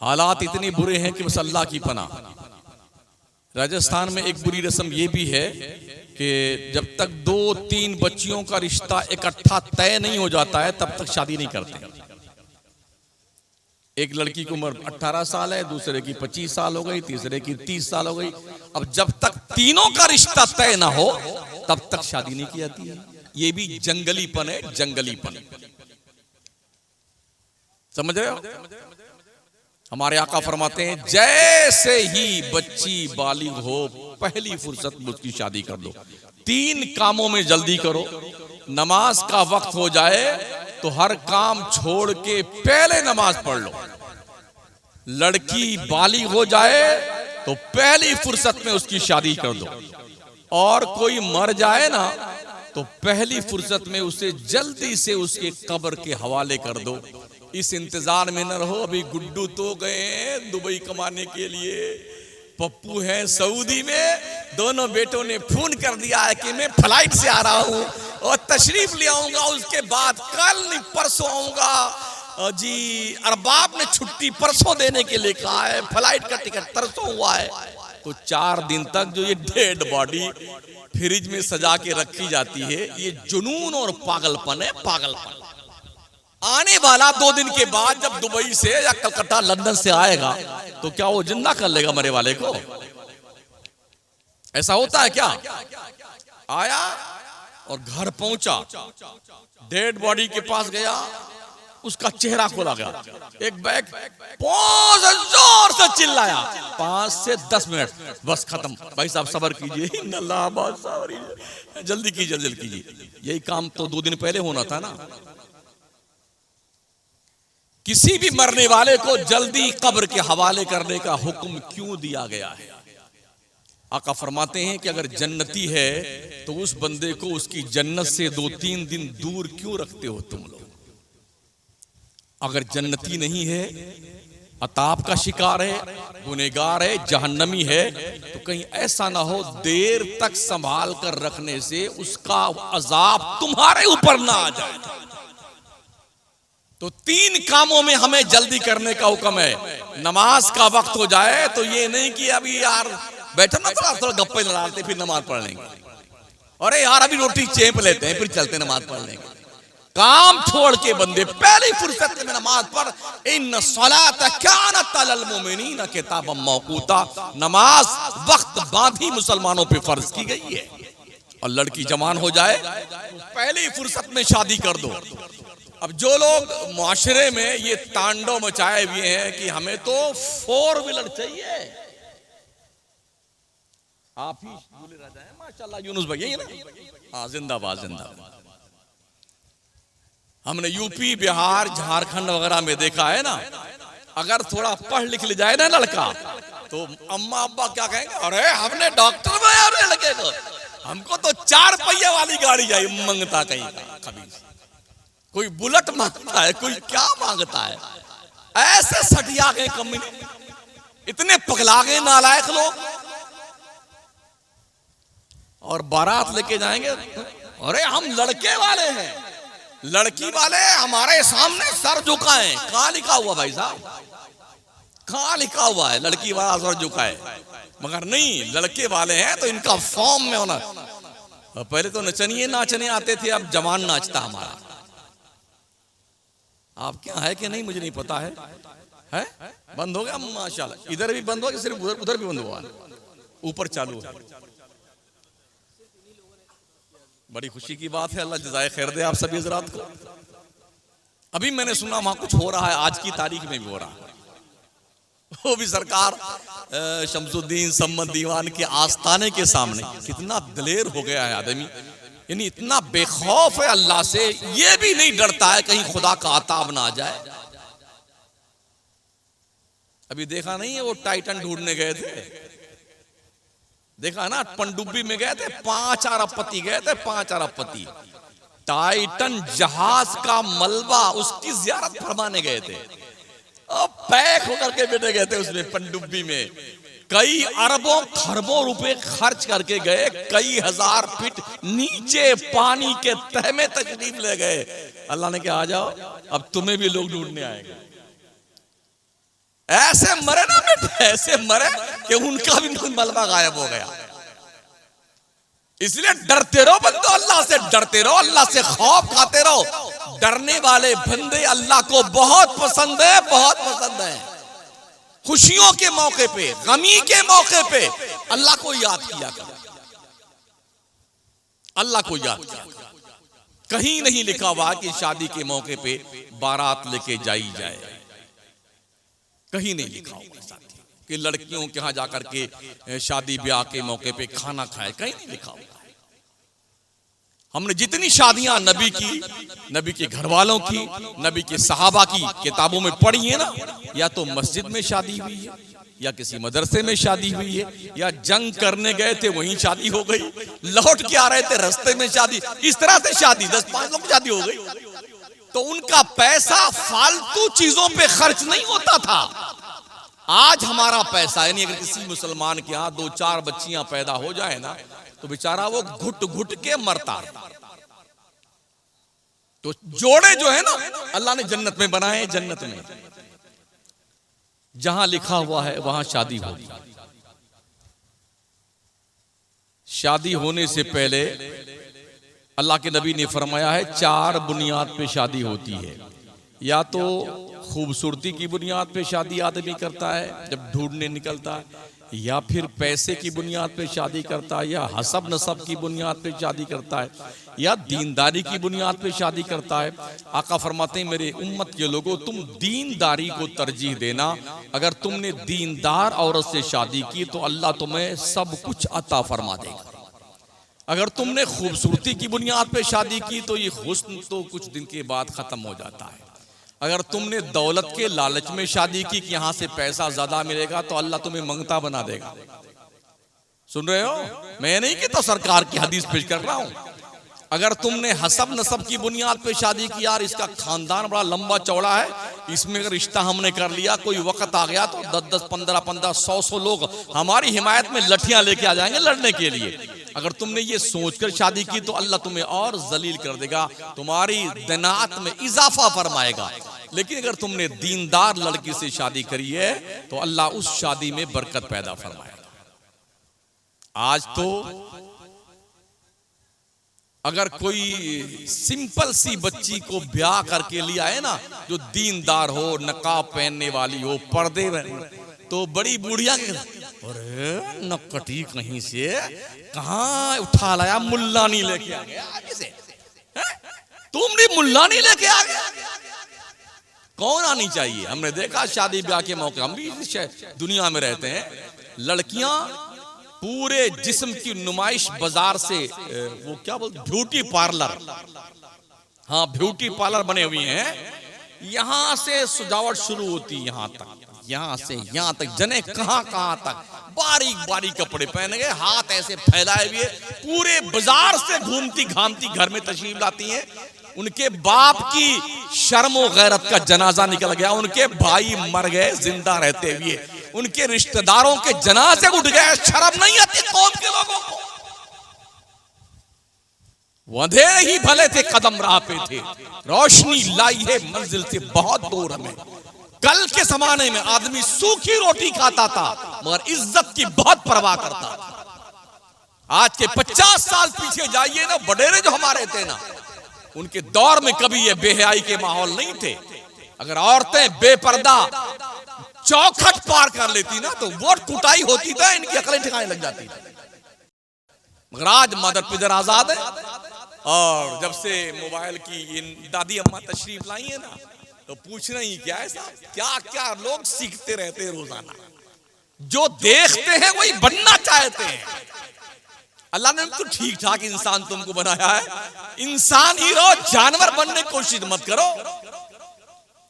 हालात इतने बुरे हैं कि बस अल्लाह की पनाह। राजस्थान में एक बुरी रस्म यह भी है कि जब तक 2-3 बच्चियों का रिश्ता इकट्ठा तय नहीं हो जाता है तब तक शादी नहीं करते। एक लड़की की उम्र 18 साल है, दूसरे की 25 साल हो गई, तीसरे की 30 साल हो गई। अब जब तक तीनों का रिश्ता तय ना हो तब तक शादी नहीं की जाती है। ये भी जंगलीपन है, जंगलीपन। समझ रहे हो? हमारे आका फरमाते हैं, जैसे ही बच्ची बालिग हो पहली फुर्सत में उसकी शादी कर दो। 3 कामों में जल्दी करो। नमाज का वक्त हो जाए तो हर काम छोड़ के पहले नमाज पढ़ लो। लड़की बालिग हो जाए तो पहली फुर्सत में उसकी शादी कर दो। और कोई मर जाए ना तो पहली फुर्सत में उसे जल्दी से उसके कब्र के हवाले कर दो। इस इंतजार में न रहो, अभी गुड्डू तो गए हैं दुबई कमाने के लिए, पप्पू है सऊदी में, दोनों बेटों ने फोन कर दिया है कि मैं फ्लाइट से आ रहा हूं और तशरीफ ले आऊंगा, उसके बाद कल नहीं परसों आऊंगा जी। अरबाब ने छुट्टी परसों देने के लिए कहा है, फ्लाइट का टिकट परसों हुआ है। तो 4 दिन तक जो ये डेड बॉडी फ्रिज में सजा के रखी जाती है, ये जुनून और पागलपन है, पागलपन। आने वाला 2 दिन के बाद जब दुबई से या कलकत्ता लंदन से आएगा तो क्या वो जिंदा कर लेगा मरे वाले को? ऐसा होता है क्या? आया और घर पहुंचा, डेड बॉडी के पास गया, उसका चेहरा खोला गया, एक बैग बहुत जोर से चिल्लाया, 5 से 10 मिनट, बस खत्म। भाई साहब सब्र कीजिए, जल्दी कीजिए, जल्दी कीजिए। यही काम तो 2 दिन पहले होना था ना। किसी भी मरने वाले को जल्दी कब्र के हवाले करने का हुक्म क्यों दिया गया है? आका फरमाते हैं कि अगर जन्नती है तो उस बंदे को उसकी जन्नत से 2-3 दिन दूर क्यों रखते हो तुम लोग? अगर जन्नती नहीं है, अताब का शिकार है, गुनहगार है, जहन्नमी है, तो कहीं ऐसा ना हो देर तक संभाल कर रखने से उसका अजाब तुम्हारे ऊपर ना आ जाए। तो 3 कामों में हमें जल्दी करने का हुक्म है। नमाज का वक्त हो जाए तो ये नहीं कि अभी यार बैठो ना, थोड़ा गप्पे लड़ाते फिर नमाज पढ़ लेंगे, अरे यार अभी रोटी चेप लेते हैं फिर चलते नमाज पढ़ लेंगे। काम छोड़ के बंदे पहली फुर्सत में नमाज पढ़। इन्न सलात कानत अलल मुमिनीन किताबम मौकूता, नमाज वक्त बांधी मुसलमानों पे फर्ज की गई है। और लड़की जवान हो जाए पहली फुर्सत में शादी कर दो। अब जो लोग मुआशरे में ये तांडव मचाए हुए हैं कि हमें तो 4 व्हीलर चाहिए, आप ही बोले रह जाए माशाल्लाह यूनुस भाई, यही ना? हाँ, जिंदाबाद जिंदाबाद। हमने यूपी, बिहार, झारखंड वगैरह में देखा है ना, अगर थोड़ा पढ़ लिख ले जाए ना लड़का तो अम्मा अब्बा क्या कहेंगे, अरे हमने डॉक्टर बनाया अपने लड़के को, हमको तो 4 पहिया वाली गाड़ी चाहिए। मंगता कहीं का कभी कोई बुलेट मांगता है, कोई क्या मांगता है। ऐसे सटिया गए कमी, इतने पगला गए नालायक लोग। और बारात लेके जाएंगे, अरे हम लड़के वाले हैं, लड़की वाले हमारे सामने सर झुकाएं। कहां लिखा हुआ भाई साहब, कहां लिखा हुआ है लड़की वाला सर झुकाए? मगर नहीं, लड़के वाले हैं तो इनका फॉर्म में होना। पहले तो नचनिए नाचने आते थे, अब जवान नाचता हमारा। आप क्या है कि नहीं मुझे नहीं पता है, बंद हो गया माशाल्लाह। इधर भी बंद हो गया, सिर्फ उधर भी बंद हुआ, ऊपर चालू है। बड़ी खुशी की बात है, अल्लाह जज़ाए खैर दे आप सभी हज़रात को। अभी मैंने सुना वहां कुछ हो रहा है, आज की तारीख में भी हो रहा है, वो भी सरकार शमसुद्दीन सम्मत दीवान के आस्थाने के सामने। कितना दलेर हो गया है आदमी, यानी इतना बेखौफ है अल्लाह से, ये भी नहीं डरता है कहीं खुदा का अताब ना आ जाए। अभी देखा नहीं है वो टाइटन ढूंढने गए थे, देखा ना, पनडुब्बी में गए थे, 5 अरबपति गए थे, 5 अरबपति। टाइटन जहाज का मलबा उसकी जियारत फरमाने गए थे, और पैक होकर के बैठे गए थे उसमें पनडुब्बी में। कई अरबों खरबों रुपए खर्च करके गए, कई हजार फीट नीचे पानी के तह में तशरीफ ले गए। अल्लाह ने कहा आ जाओ, अब तुम्हें भी लोग ढूंढने आएंगे। ऐसे मरे ना बेटे, ऐसे मरे कि उनका भी मलबा गायब हो गया। इसलिए डरते रहो बंदो, अल्लाह से डरते रहो, अल्लाह से खौफ खाते रहो। डरने वाले बंदे अल्लाह को बहुत पसंद है, बहुत पसंद है। खुशियों के मौके पे, गमी के मौके पे अल्लाह को याद किया करो, अल्लाह को याद किया करो। कहीं नहीं लिखा हुआ कि शादी के मौके पे बारात लेके जाई जाए, कहीं नहीं लिखा हुआ कि लड़कियों के यहां जाकर के शादी ब्याह के मौके पे खाना खाए, कहीं नहीं लिखा हुआ। हमने जितनी शादियां नबी की, नबी के घर वालों की, नबी के सहाबा की किताबों में पढ़ी है ना, या तो मस्जिद में शादी हुई है, या किसी मदरसे में शादी हुई है, या जंग करने गए थे वहीं शादी हो गई, लौट के आ रहे थे रास्ते में शादी, इस तरह से शादी 10-5 लोग शादी हो गई। तो उनका पैसा फालतू चीजों पे खर्च नहीं होता था। आज हमारा पैसा, यानी अगर किसी मुसलमान के यहाँ 2-4 बच्चियां पैदा हो जाए ना, तो बेचारा वो घुट घुट के मरता। तो जोड़े जो है ना अल्लाह ने जन्नत में बनाए, जन्नत में जहां लिखा हुआ है वहां शादी होगी। शादी होने से पहले अल्लाह के नबी ने फरमाया है 4 बुनियाद पे शादी होती है। या तो खूबसूरती की बुनियाद पे शादी आदमी करता है जब ढूंढने निकलता है, या फिर पैसे की बुनियाद पे शादी करता है, या हसब नसब की बुनियाद पे शादी करता है, या दीनदारी की बुनियाद पे शादी करता है। आका फरमाते हैं मेरे उम्मत के लोगों, तुम दीनदारी को तरजीह देना। अगर तुमने दीनदार औरत से शादी की तो अल्लाह तुम्हें सब कुछ अता फरमा देगा। अगर तुमने खूबसूरती की बुनियाद पे शादी की तो ये हुस्न तो कुछ दिन के बाद खत्म हो जाता है। अगर तुमने दौलत के लालच में शादी की कि यहां से पैसा ज्यादा मिलेगा तो अल्लाह तुम्हें मंगता बना देगा। सुन रहे हो? मैं नहीं कि तो सरकार की हदीस पेश कर रहा हूं। अगर तुमने हसब नसब की बुनियाद पे शादी की, यार इसका खानदान बड़ा लंबा चौड़ा है, इसमें अगर रिश्ता हमने कर लिया, कोई वक्त आ गया तो 10-10, 15-15, 100 लोग हमारी हिमायत में लठियां लेके आ जाएंगे लड़ने के लिए। अगर तुमने ये सोचकर शादी की तो अल्लाह तुम्हें और जलील कर देगा, तुम्हारी दनात में इजाफा फरमाएगा। लेकिन अगर तुमने दीनदार लड़की से शादी करी है तो अल्लाह उस शादी में बरकत पैदा फरमाएगा। आज तो अगर कोई सिंपल सी बच्ची को ब्याह करके लिया है ना, जो दीनदार हो, नकाब पहनने वाली हो, पर्दे में, तो बड़ी बुढ़िया के अरे नकटी कहीं से कहां उठा लाया, मुल्लानी लेके आ गया आगे से। तुम भी मुल्लानी लेके आ गया? कौन आनी चाहिए? हमने देखा शादी ब्याह के मौके, हम भी दुनिया में रहते हैं, लड़कियां पूरे जिस्म की नुमाइश बाजार से, वो क्या बोलते, ब्यूटी पार्लर, हाँ ब्यूटी पार्लर बने हुए हैं। यहां से सजावट शुरू होती है, यहां तक, यहां से यहां तक, जने कहां तक बारीक बारीक कपड़े पहने गए, हाथ ऐसे फैलाए हुए, पूरे बाजार से घूमती घामती घर में तशरीफ लाती हैं। उनके बाप की शर्म गैरत का जनाजा निकल गया, उनके भाई मर गए जिंदा रहते हुए, उनके रिश्तेदारों के जनाजे उठ गए, शर्म नहीं आती कौम के लोगों को। अंधेरे ही भले थे, कदम राह पे थे, रोशनी लाई है मंजिल से बहुत दूर हमें। कल के जमाने में आदमी सूखी रोटी खाता था मगर इज्जत की बहुत परवाह करता था। आज के 50 साल पीछे जाइए ना, बडेरे जो हमारे थे ना, उनके दौर में कभी ये बेहयाई के माहौल नहीं थे। अगर औरतें बेपर्दा चौखट पार कर लेती ना तो वोट कुटाई होती था, इनकी अकलें ठिकाने लग जाती थी। मगर आज मदर पिदर आजाद है, और जब से मोबाइल की इन दादी अम्मा तशरीफ लाई है ना, तो पूछ रही क्या है साहब, क्या क्या लोग सीखते रहते हैं रोजाना। जो देखते हैं वही बनना चाहते हैं। अल्लाह ने तो ठीक ठाक इंसान तुमको बनाया है, इंसान ही रहो, जानवर बनने की कोशिश मत करो।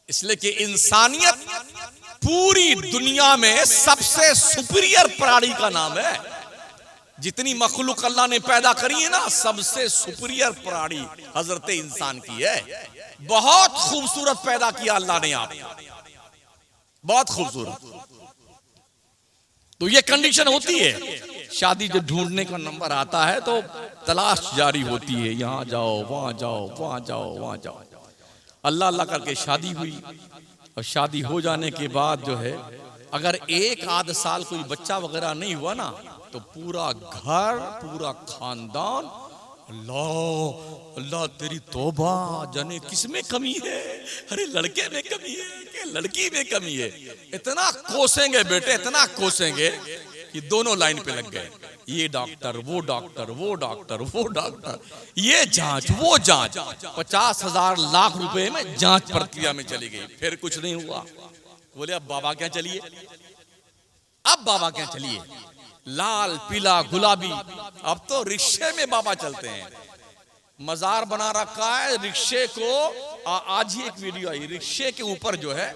इसलिए कि इंसानियत पूरी दुनिया में सबसे सुपीरियर प्राणी का नाम है। जितनी मखलूक अल्लाह ने पैदा करी है ना, सबसे सुपीरियर प्राणी हजरत इंसान की है। बहुत खूबसूरत पैदा किया अल्लाह ने, आप बहुत खूबसूरत। तो ये कंडीशन होती है, शादी जब ढूंढने का नंबर आता है तो तलाश जारी होती है, यहां जाओ, वहां जाओ, वहां जाओ, वहां जाओ। अल्लाह अल्लाह करके शादी हुई, और शादी हो जाने के बाद जो है, अगर 1 आध साल कोई बच्चा वगैरह नहीं हुआ ना, तो पूरा घर, पूरा खानदान, अल्लाह अल्लाह तेरी तौबा, जाने किसमें कमी है, अरे लड़के में कमी है कि लड़की में कमी है। इतना कोसेंगे बेटे, इतना कोसेंगे कि दोनों लाइन पे लग गए, ये डॉक्टर, वो डॉक्टर, वो डॉक्टर, वो डॉक्टर, ये जांच, वो जांच, 50,000 लाख रुपए में जांच प्रक्रिया में चली गई। फिर कुछ नहीं हुआ, बोले अब बाबा क्या चलिए, अब बाबा क्या चलिए, लाल पीला गुलाबी, अब तो रिक्शे में बाबा चलते हैं। मजार बना रखा है रिक्शे को, आज ही एक वीडियो आई, रिक्शे के ऊपर जो है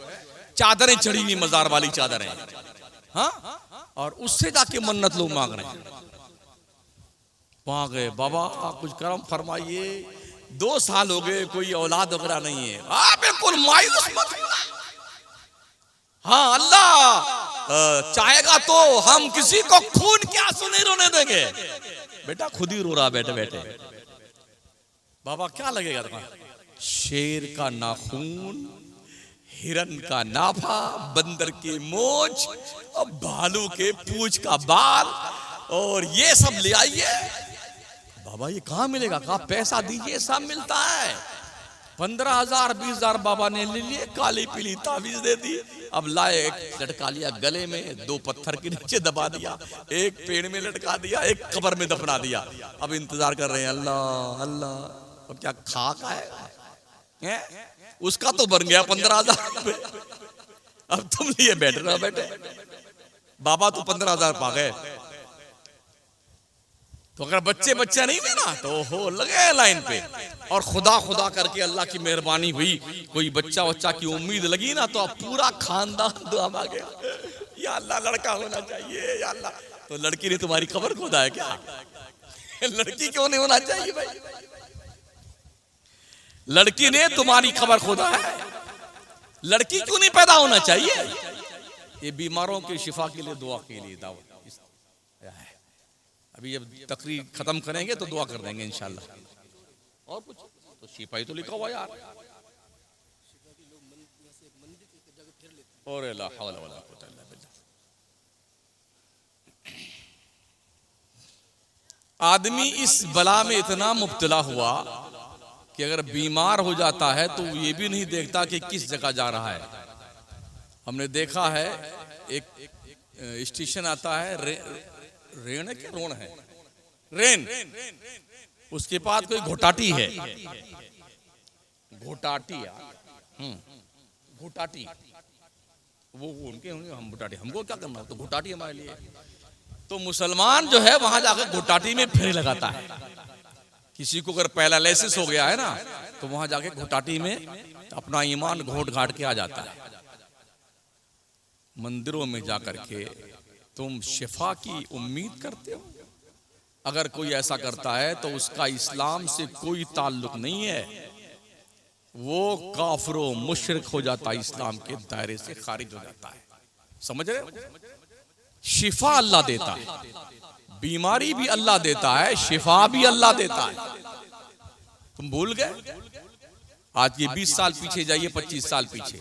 चादरें चढ़ी हुई, मजार वाली चादरें, हाँ, और उससे जाके मन्नत लोग मांग रहे हैं। वहां गए, बाबा कुछ करम फरमाइए, 2 साल हो गए कोई औलाद वगैरह नहीं है। बिल्कुल मायूस मत होना, हाँ अल्लाह चाहेगा तो हम किसी को खून के आंसू नहीं रोने देंगे। बेटा खुद ही रो रहा बैठे बैठे, बाबा क्या लगेगा तुम्हारा? शेर का नाखून, हिरन का नाभा, बंदर की मोछ और भालू के पूंछ का बाल, और ये सब ले आइए। बाबा ये कहाँ मिलेगा? कहा पैसा दीजिए सब मिलता है। 15,000 20,000 बाबा ने ले लिए, काली पीली ताबीज दे दी। अब लाए, एक लटका लिया गले में, 2 पत्थर के नीचे दबा दिया, एक पेड़ में लटका दिया, एक कब्र में दफना दिया। अब इंतजार कर रहे हैं, अल्लाह अल्लाह। अब क्या खाक है? उसका तो बन गया 15,000 पे। अब तुम लिए बैठ रहे हो बेटे, बाबा तो 15,000 पा गए। तो अगर बच्चा नहीं थे ना तो हो लगे लाइन पे, और खुदा खुदा करके अल्लाह की मेहरबानी हुई, कोई बच्चा की उम्मीद लगी ना, तो अब पूरा खानदान दुआ मांगे, या अल्लाह लड़का होना चाहिए, या अल्लाह। तो लड़की ने तुम्हारी कब्र खोदा है क्या? लड़की क्यों नहीं होना चाहिए भाई? लड़की ने तुम्हारी कब्र खोदा है, लड़की क्यों नहीं पैदा होना चाहिए? ये बीमारों के शिफा के लिए दुआ के लिए दावत। अभी जब तकरीर खत्म करेंगे तो दुआ कर देंगे इंशाल्लाह। और कुछ तो शिफा ही तो लिखा हुआ यार। और ला हौला वला कुव्वता इल्ला बिल्लाह। आदमी इस बला में इतना मुब्तला हुआ कि अगर बीमार हो जाता है तो ये भी नहीं देखता कि किस जगह जा रहा है। हमने देखा है एक स्टेशन आता है, रेन है क्या रोन है, रेन, उसके पास कोई घोटाटी है, घोटाटी घोटाटी, वो उनके होंगे, हम घोटाटी, हमको क्या करना, तो घोटाटी हमारे लिए। तो मुसलमान जो है वहां जाकर घोटाटी में फेरे लगाता है। किसी को अगर पैरालिसिस हो गया है ना, तो वहां जाके घोटाटी में अपना ईमान घोट घाट के आ जाता है। मंदिरों में जाकर के तुम शिफा की उम्मीद करते हो? अगर कोई ऐसा करता है तो उसका इस्लाम से कोई ताल्लुक नहीं है, वो काफिर मुशरिक हो जाता है, इस्लाम के दायरे से खारिज हो जाता है। समझ रहे हो? शिफा अल्लाह देता है, बीमारी भी अल्लाह देता है, शिफा भी अल्लाह देता है। तुम भूल गए? आज ये 20 साल पीछे जाइए, 25 साल पीछे,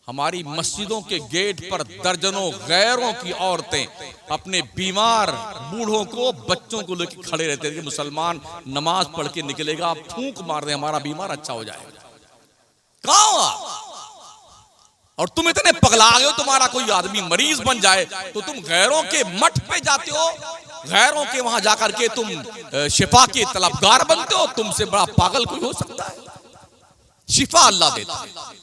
हमारी मस्जिदों के गेट पर दर्जनों गैरों की औरतें अपने बीमार बूढ़ों को, बच्चों को लेकर खड़े रहते थे कि मुसलमान नमाज पढ़ के निकलेगा, फूंक मार दे, हमारा बीमार अच्छा हो जाएगा। कहाँ? और तुम इतने पगला गए हो, तुम्हारा कोई आदमी मरीज बन जाए तो तुम गैरों के मठ पे जाते हो, गैरों के वहां जाकर के तुम शिफा के तलबगार बनते हो। तुमसे बड़ा पागल कोई हो सकता है? शिफा अल्लाह देता है।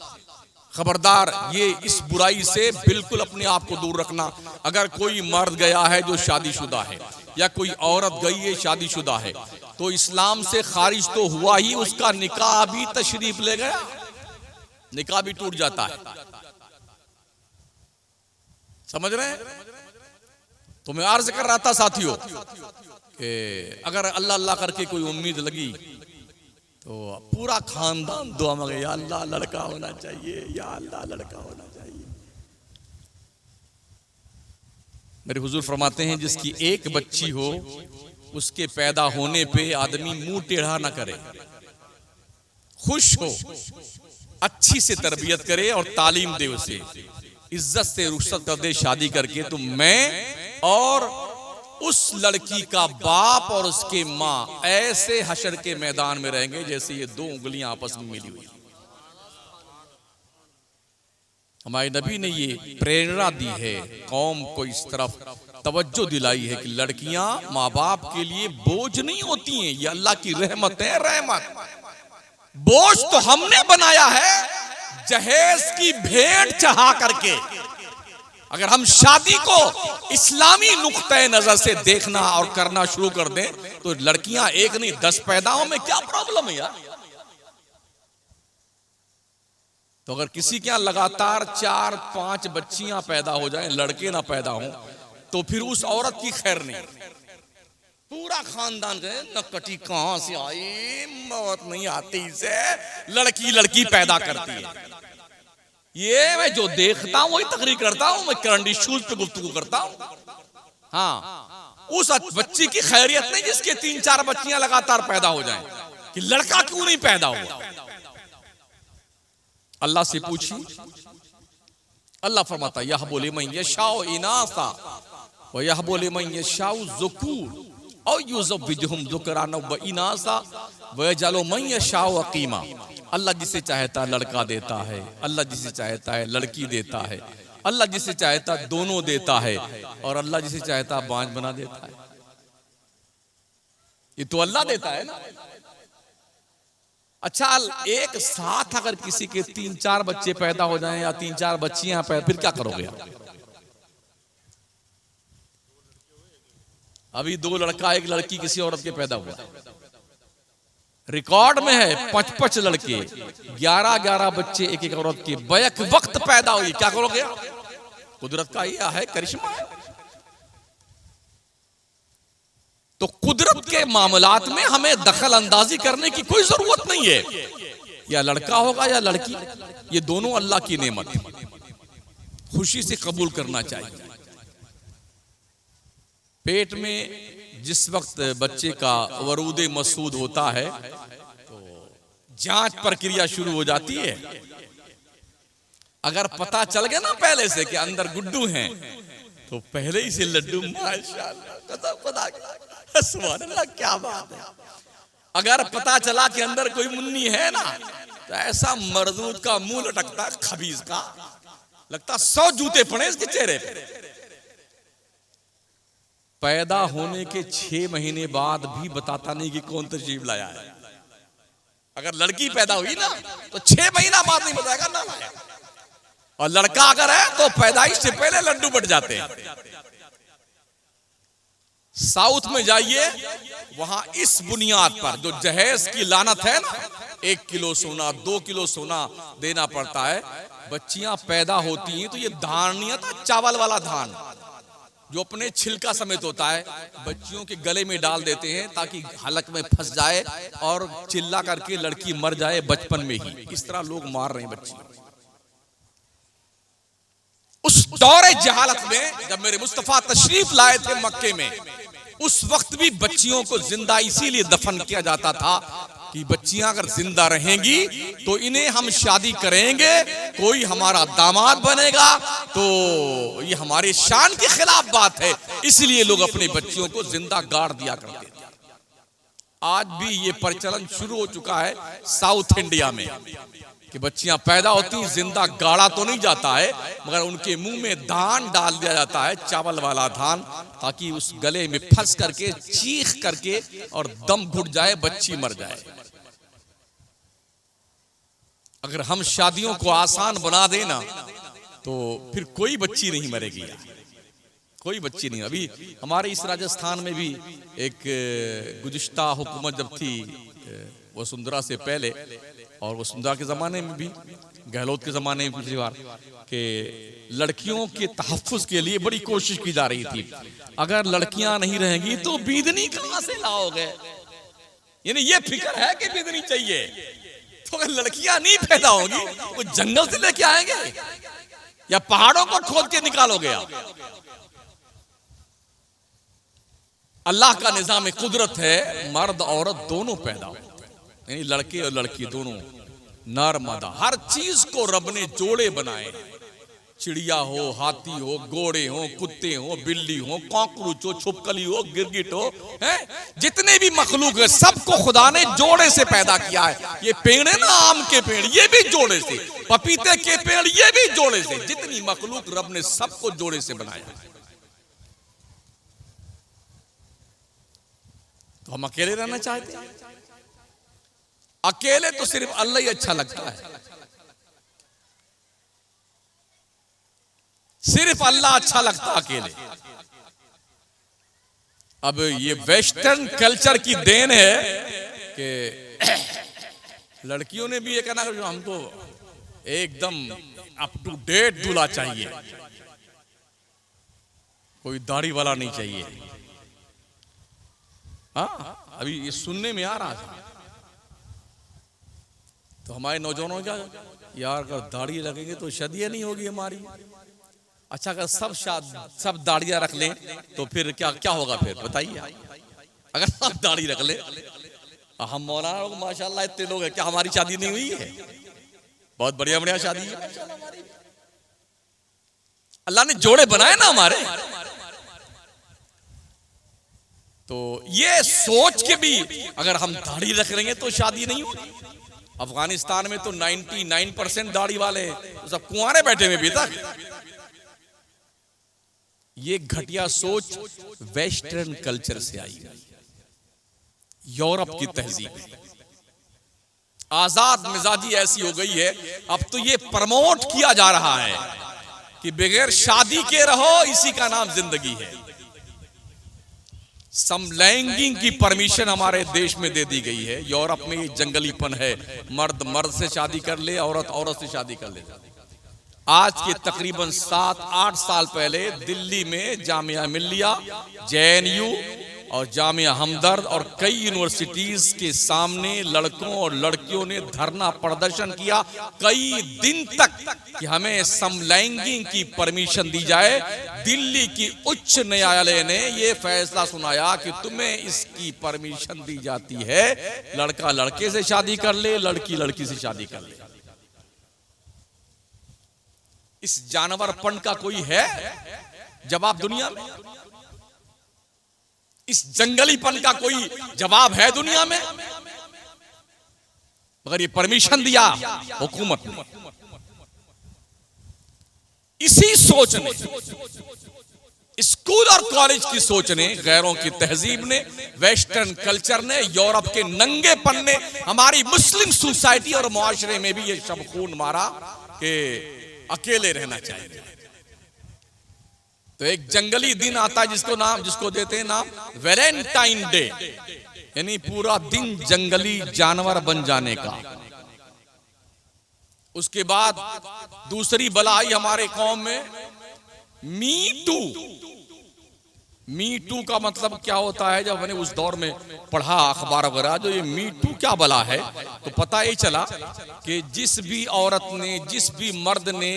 खबरदार, ये इस बुराई से बिल्कुल अपने आप को दूर रखना। अगर कोई मर्द गया है जो शादीशुदा है, या कोई औरत गई है शादीशुदा है, तो इस्लाम से खारिज तो हुआ ही, उसका निकाह भी तशरीफ ले गया, निकाह भी टूट जाता है। समझ रहे हैं? तो मैं अर्ज कर रहा था साथियों कि अगर अल्लाह अल्लाह करके कोई उम्मीद लगी तो पूरा खानदान दुआ मांगे, या अल्लाह लड़का होना चाहिए, या अल्लाह लड़का होना चाहिए। मेरे हुजूर फरमाते हैं, जिसकी एक बच्ची हो उसके पैदा होने पे आदमी मुंह टेढ़ा ना करे, खुश हो, अच्छी से तरबियत करे और तालीम दे, उसे इज्जत से रुखसत कर दे शादी करके। तो मैं और उस लड़की का बाप और उसके माँ ऐसे हशर के मैदान में रहेंगे जैसे ये 2 उंगलियां आपस में मिली हुई। हमारे नबी ने ये प्रेरणा दी है, कौम को इस तरफ तवज्जो दिलाई है कि लड़कियां माँ बाप के लिए बोझ नहीं होती हैं, ये अल्लाह की रहमत है, रहमत। बोझ तो हमने बनाया है जहेज की भेंट चढ़ा करके। अगर हम शादी को इस्लामी नुक्ते नजर से देखना और करना शुरू कर दें तो लड़कियां एक नहीं 10 पैदा हो, में क्या प्रॉब्लम है यार? तो अगर किसी के यहां लगातार 4-5 बच्चियां पैदा हो जाएं, लड़के ना पैदा हो, तो फिर उस औरत की खैर नहीं। पूरा खानदान कहे न कटी कहां से आई, मौत नहीं आती से, लड़की लड़की पैदा करती है। ये मैं जो देखता हूं वही तकरीर करता हूं, मैं करंट इश्यूज पे गुफ्तगू करता हूं। हाँ, उस बच्ची की खैरियत नहीं जिसके 3-4 बच्चियां लगातार पैदा हो जाएं, कि लड़का क्यों नहीं पैदा हुआ। अल्लाह से पूछी, अल्लाह फरमाता यह बोले मैं यशाओ इनासा, व यहबु लिमन यशाउ ज़ुकूर और युज़व्विजुहुम ज़ुकरान व इनासा व यजअलु मन यशाउ अकीमा। अल्लाह जिसे चाहता लड़का देता है, अल्लाह जिसे चाहता है लड़की देता है, अल्लाह जिसे चाहता दोनों देता है, और अल्लाह जिसे चाहता बांझ बना देता है। ये तो अल्लाह देता है ना। अच्छा, एक साथ अगर किसी के 3-4 बच्चे पैदा हो जाएं या 3-4 बच्चियां पैदा, फिर क्या करोगे आप? अभी 2 लड़का 1 लड़की किसी औरत के पैदा हुआ, रिकॉर्ड में है 5-5 लड़के 11-11 बच्चे एक औरत के बैक वक्त पैदा हुई। क्या करोगे? कुदरत का यह है करिश्मा है। तो कुदरत के मामलात में हमें दखल अंदाजी करने की कोई जरूरत नहीं है। या लड़का होगा या लड़की, ये दोनों अल्लाह की नेमत है, खुशी से कबूल करना चाहिए। पेट में जिस वक्त बच्चे का वरूद मसूद होता है तो जांच प्रक्रिया शुरू हो जाती है। अगर पता चल गया ना पहले से कि अंदर गुड्डू हैं, तो पहले ही से लड्डू, माशाअल्लाह, खुदा की सुभान अल्लाह, क्या बात है। अगर पता चला कि अंदर कोई मुन्नी है ना, तो ऐसा मरदूद का मुंह लटकता, खबीज का, लगता 100 जूते पड़े इसके चेहरे पे। पैदा होने के 6 महीने बाद भी बताता नहीं कि कौन तशरीफ लाया है। अगर लड़की पैदा हुई ना तो 6 महीना बाद नहीं बताएगा ना लाया, और लड़का अगर है तो पैदाइश से पहले लड्डू बट जाते हैं। साउथ में जाइए, वहां इस बुनियाद पर जो जहेज की लानत है ना, 1 किलो सोना 2 किलो सोना देना पड़ता है। बच्चियां पैदा होती हैं तो ये धान नहीं आता, चावल वाला धान जो अपने छिलका समेत होता है, बच्चियों के गले में डाल देते हैं ताकि हलक में फंस जाए और चिल्ला करके लड़की मर जाए बचपन में ही। इस तरह लोग मार रहे हैं बच्चियों। उस दौरे जहालत में जब मेरे मुस्तफा तशरीफ लाए थे मक्के में, उस वक्त भी बच्चियों को जिंदा इसीलिए दफन किया जाता था कि बच्चियां अगर जिंदा रहेंगी तो इन्हें हम शादी करेंगे, कोई हमारा दामाद बनेगा तो ये हमारे शान के खिलाफ बात है। इसलिए लोग अपने बच्चियों को जिंदा गाड़ दिया करते थे। आज भी ये प्रचलन शुरू हो चुका है साउथ इंडिया में कि बच्चियां पैदा होती, जिंदा गाड़ा तो नहीं जाता है, मगर उनके मुंह में धान डाल दिया जाता है, चावल वाला धान, ताकि उस गले में फंस करके चीख करके और दम घुट जाए, बच्ची मर जाए। अगर हम शादियों को आसान बना देना तो फिर कोई बच्ची नहीं मरेगी, कोई बच्ची नहीं। अभी हमारे इस राजस्थान में भी एक गुज़िश्ता हुकूमत जब थी वसुंधरा से पहले, और वसुंधरा के ज़माने में भी, गहलोत के ज़माने में पिछली बार, कि लड़कियों के तहफ़्फ़ुज़ के लिए बड़ी कोशिश की जा रही थी। अगर लड़कियां नहीं रहेंगी तो बीदनी कहां से लाओगे, यानी ये फिक्र है कि बीदनी चाहिए। तो अगर लड़कियां नहीं पैदा होगी तो जंगल से लेके आएंगे या पहाड़ों को खोद के निकालोगे आप? अल्लाह का निजाम कुदरत है, मर्द औरत दोनों पैदा होते हैं, यानी लड़के और लड़की दोनों, नर मादा, हर चीज को रब ने जोड़े बनाए। चिड़िया हो, हाथी हो, घोड़े हो, कुत्ते हो, बिल्ली हो, कॉकरोच हो, छुपकली हो, गिरगिट हो, हैं, जितने भी मखलूक है सबको खुदा ने जोड़े से पैदा किया है। ये पेड़ है ना, आम के पेड़, ये भी जोड़े से, पपीते के पेड़, ये भी जोड़े से। जितनी मखलूक रब ने सबको जोड़े से बनाया। तो हम अकेले रहना चाहते हैं? अकेले तो सिर्फ अल्लाह ही अच्छा लगता है, सिर्फ अल्लाह अच्छा लगता अकेले। अब ये वेस्टर्न कल्चर की देन है कि लड़कियों ने भी ये कहना कि हमको एकदम अप टू डेट दूल्हा चाहिए, कोई दाढ़ी वाला नहीं चाहिए। हाँ, अभी ये सुनने में आ रहा था। तो हमारे नौजवानों क्या, यार अगर दाढ़ी लगेंगे तो शादियां नहीं होगी हमारी। अच्छा, अगर सब दाढ़ियां रख लें तो फिर क्या क्या होगा? फिर बताइए, अगर सब दाढ़ी रख ले, हम मौलाना लोग माशाल्लाह इतने लोग हैं, क्या हमारी शादी नहीं हुई है? बहुत बढ़िया बढ़िया शादी है। अल्लाह ने जोड़े बनाए ना हमारे। तो ये सोच के भी अगर हम दाढ़ी रख लेंगे तो शादी नहीं होगी। अफगानिस्तान में तो 99% दाढ़ी वाले तो सब कुंवारे बैठे हुए भी तक। ये घटिया सोच वेस्टर्न कल्चर से आई, यूरोप की तहजीब। आजाद मिजाजी ऐसी हो गई है, अब तो ये प्रमोट किया जा रहा है कि बगैर शादी के रहो, इसी का नाम जिंदगी है। समलैंगिक की परमिशन हमारे देश में दे दी गई है। यूरोप में ये जंगलीपन है, मर्द मर्द से शादी कर ले, औरत औरत से शादी कर ले। आज के तकरीबन 7-8 साल पहले दिल्ली में जामिया मिल्लिया, JNU और जामिया हमदर्द और कई यूनिवर्सिटीज के सामने लड़कों और लड़कियों ने धरना प्रदर्शन किया कई दिन तक कि हमें समलैंगिक की परमिशन दी जाए। दिल्ली की उच्च न्यायालय ने यह फैसला सुनाया कि तुम्हें इसकी परमिशन दी जाती है, लड़का लड़के से शादी कर ले, लड़की लड़की से शादी कर ले। इस जानवरपन का कोई है जवाब दुनिया में? इस जंगलीपन का कोई जवाब है दुनिया में? मगर ये परमिशन दिया हुकूमत ने। इसी सोच ने, स्कूल और कॉलेज की सोच ने, गैरों की तहजीब ने, वेस्टर्न कल्चर ने, यूरोप के नंगेपन ने हमारी मुस्लिम सोसाइटी और मुआशरे में भी ये शब खून मारा कि अकेले रहना चाहिए। तो एक जंगली दिन आता है जिसको देते हैं नाम वैलेंटाइन डे, यानी पूरा दिन जंगली जानवर बन जाने का। उसके बाद दूसरी बला आई हमारे कौम में, मी टू। मी टू का मतलब क्या होता है? जब मैंने उस दौर में पढ़ा अखबार वगैरह, जो ये मी टू क्या बला है, तो पता ही चला कि जिस भी औरत ने, जिस भी मर्द ने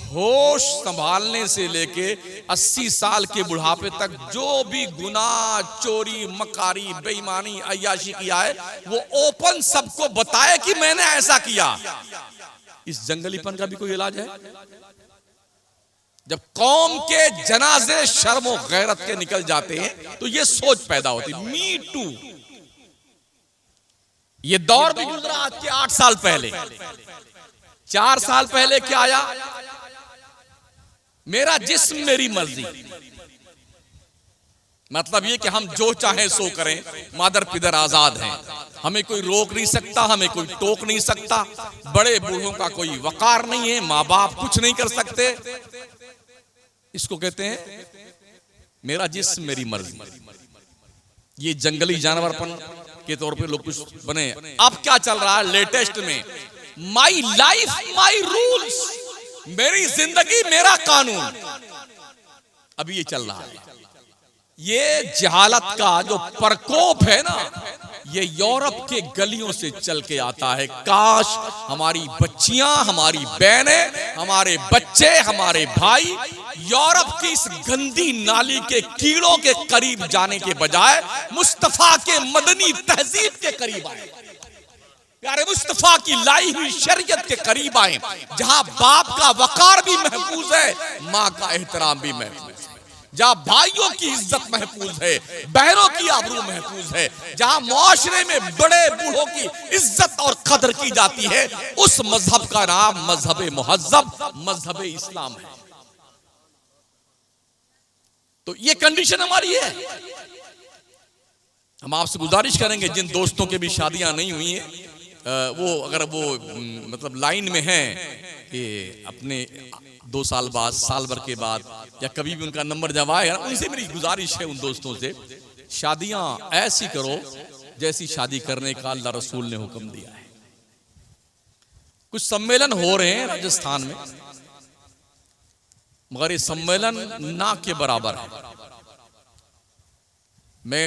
होश संभालने से लेके 80 साल के बुढ़ापे तक जो भी गुनाह, चोरी, मकारी, बेईमानी, अय्याशी किया है, वो ओपन सबको बताए कि मैंने ऐसा किया। इस जंगलीपन का भी कोई इलाज है? जब कौम के जनाजे शर्म और गैरत के निकल जाते हैं तो ये सोच पैदा होती, मी टू। ये दौर भी गुजरा आज के 8 साल पहले। 4 साल पहले क्या आया? मेरा जिस्म मेरी मर्जी। मतलब ये कि हम जो चाहें सो करें, मादर पिदर आजाद हैं, हमें कोई रोक नहीं सकता, हमें कोई टोक नहीं सकता, बड़े बूढ़ों का कोई वकार नहीं है, माँ बाप कुछ नहीं कर सकते। इसको कहते हैं मेरा जिस्म मेरी मर्जी। ये जंगली जानवरपन के तौर पे लोग कुछ बने। अब क्या चल रहा है लेटेस्ट में? माई लाइफ माई रूल्स, मेरी जिंदगी मेरा कानून। अभी ये चल रहा है। ये जहालत का जो प्रकोप है ना, ये यूरोप के गलियों से चल के आता है। काश हमारी बच्चियां, हमारी बहनें, हमारे बच्चे, हमारे भाई यूरोप की इस गंदी नाली के कीड़ों के करीब जाने के बजाय मुस्तफा के मदनी तहजीब के करीब आए, प्यारे मुस्तफा की लाई हुई शरीयत के करीब आए, जहां बाप का वकार भी महफूज है, मां का एहतराम भी महफूज है, जहां भाइयों की इज्जत महफूज है, बहनों की आबरू महफूज है, जहां मुआशरे में बड़े बूढ़ों की इज्जत और कदर की जाती है। उस मजहब का नाम मजहब मुहज्जब, मजहब इस्लाम है। तो ये कंडीशन हमारी है। हम आपसे गुजारिश करेंगे जिन दोस्तों के भी शादियां नहीं हुई हैं, वो अगर वो मतलब लाइन में हैं कि अपने 2 साल बाद, साल भर के बाद, या कभी भी उनका नंबर जब आएगा, उनसे मेरी गुजारिश है, उन दोस्तों से, शादियां ऐसी करो जैसी शादी करने का अल्लाह रसूल ने हुक्म दिया है। कुछ सम्मेलन हो रहे हैं राजस्थान में, मगर ये सम्मेलन ना के बराबर है। मैं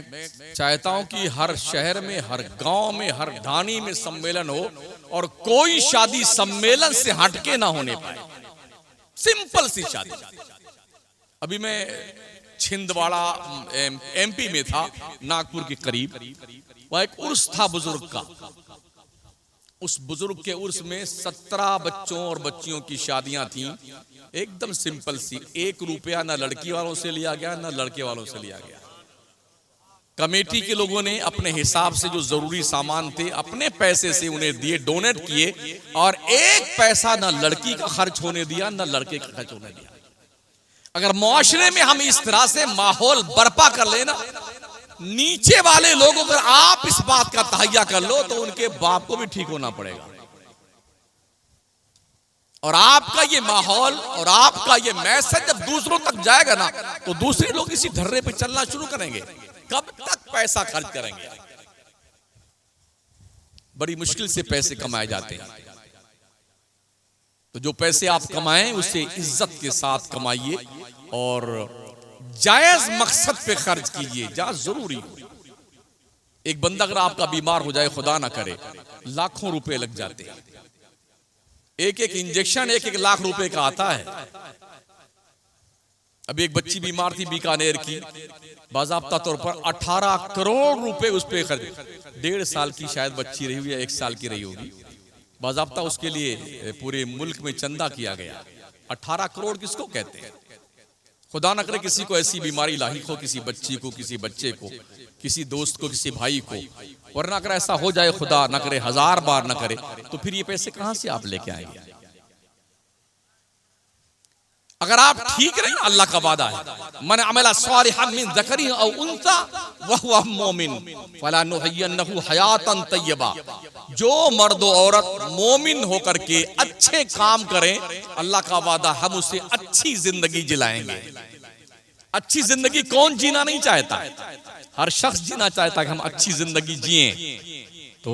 चाहता हूं कि हर शहर में, हर गांव में, हर ढाणी में सम्मेलन हो और कोई शादी सम्मेलन से हटके ना होने पाए। सिंपल सी शादी। अभी मैं छिंदवाड़ा MP में था, नागपुर के करीब, वहां एक उर्स था बुजुर्ग का। उस बुजुर्ग के उर्स में 17 बच्चों और बच्चियों की शादियां थीं, एकदम सिंपल सी। 1 रुपया ना लड़की वालों से लिया गया, ना लड़के वालों से लिया गया। कमेटी के लोगों ने अपने हिसाब से जो जरूरी सामान थे अपने पैसे से उन्हें दिए, डोनेट किए, और एक पैसा ना लड़की का खर्च होने दिया ना लड़के का खर्च होने दिया। अगर मुआशरे में हम इस तरह से माहौल बर्पा कर लेना, नीचे वाले लोग अगर आप इस बात का तहैया कर लो तो उनके बाप को भी ठीक होना पड़ेगा। और आपका ये माहौल और आपका ये मैसेज जब दूसरों तक जाएगा ना, तो दूसरे लोग इसी ढर्रे पे चलना शुरू करेंगे। कब तक पैसा खर्च करेंगे? बड़ी मुश्किल से पैसे कमाए जाते हैं। तो जो पैसे आप कमाएं उसे इज्जत के साथ कमाइए और जायज मकसद पे खर्च कीजिए जहां जरूरी हो। एक बंदा अगर आपका बीमार हो जाए, खुदा ना करे, लाखों रुपए लग जाते हैं। एक एक इंजेक्शन 1-1 लाख रुपए का आता है। अभी एक बच्ची बीमार थी बीकानेर की, बाज़ाब्ता तौर पर 18 करोड़ रुपए उस पे खर्च, 1.5 साल की शायद बच्ची रही हुई या 1 साल की रही होगी। बाज़ाब्ता उसके लिए पूरे मुल्क में चंदा किया गया। 18 करोड़ किसको कहते हैं? खुदा न करे किसी को ऐसी बीमारी लाहिक हो, किसी बच्ची को, किसी बच्चे को, किसी दोस्त को, किसी भाई को, वरना अगर ऐसा हो जाए, खुदा न करे, 1000 बार न करे, तो फिर ये पैसे कहां से आप लेके आएंगे? अगर आप ठीक रहे, अल्लाह का वादा है, मन अमला सालिहन मिन ज़करिन औ उन्सा व हुवा मोमिन फलानुहय्यन्नहु हयातन तय्यबा। जो मर्द औरत मोमिन होकर के अच्छे काम करें, अल्लाह का वादा, हम उसे अच्छी जिंदगी जिलाएंगे। अच्छी जिंदगी कौन जीना नहीं चाहता? हर शख्स जीना चाहता है कि हम अच्छी जिंदगी जिए। तो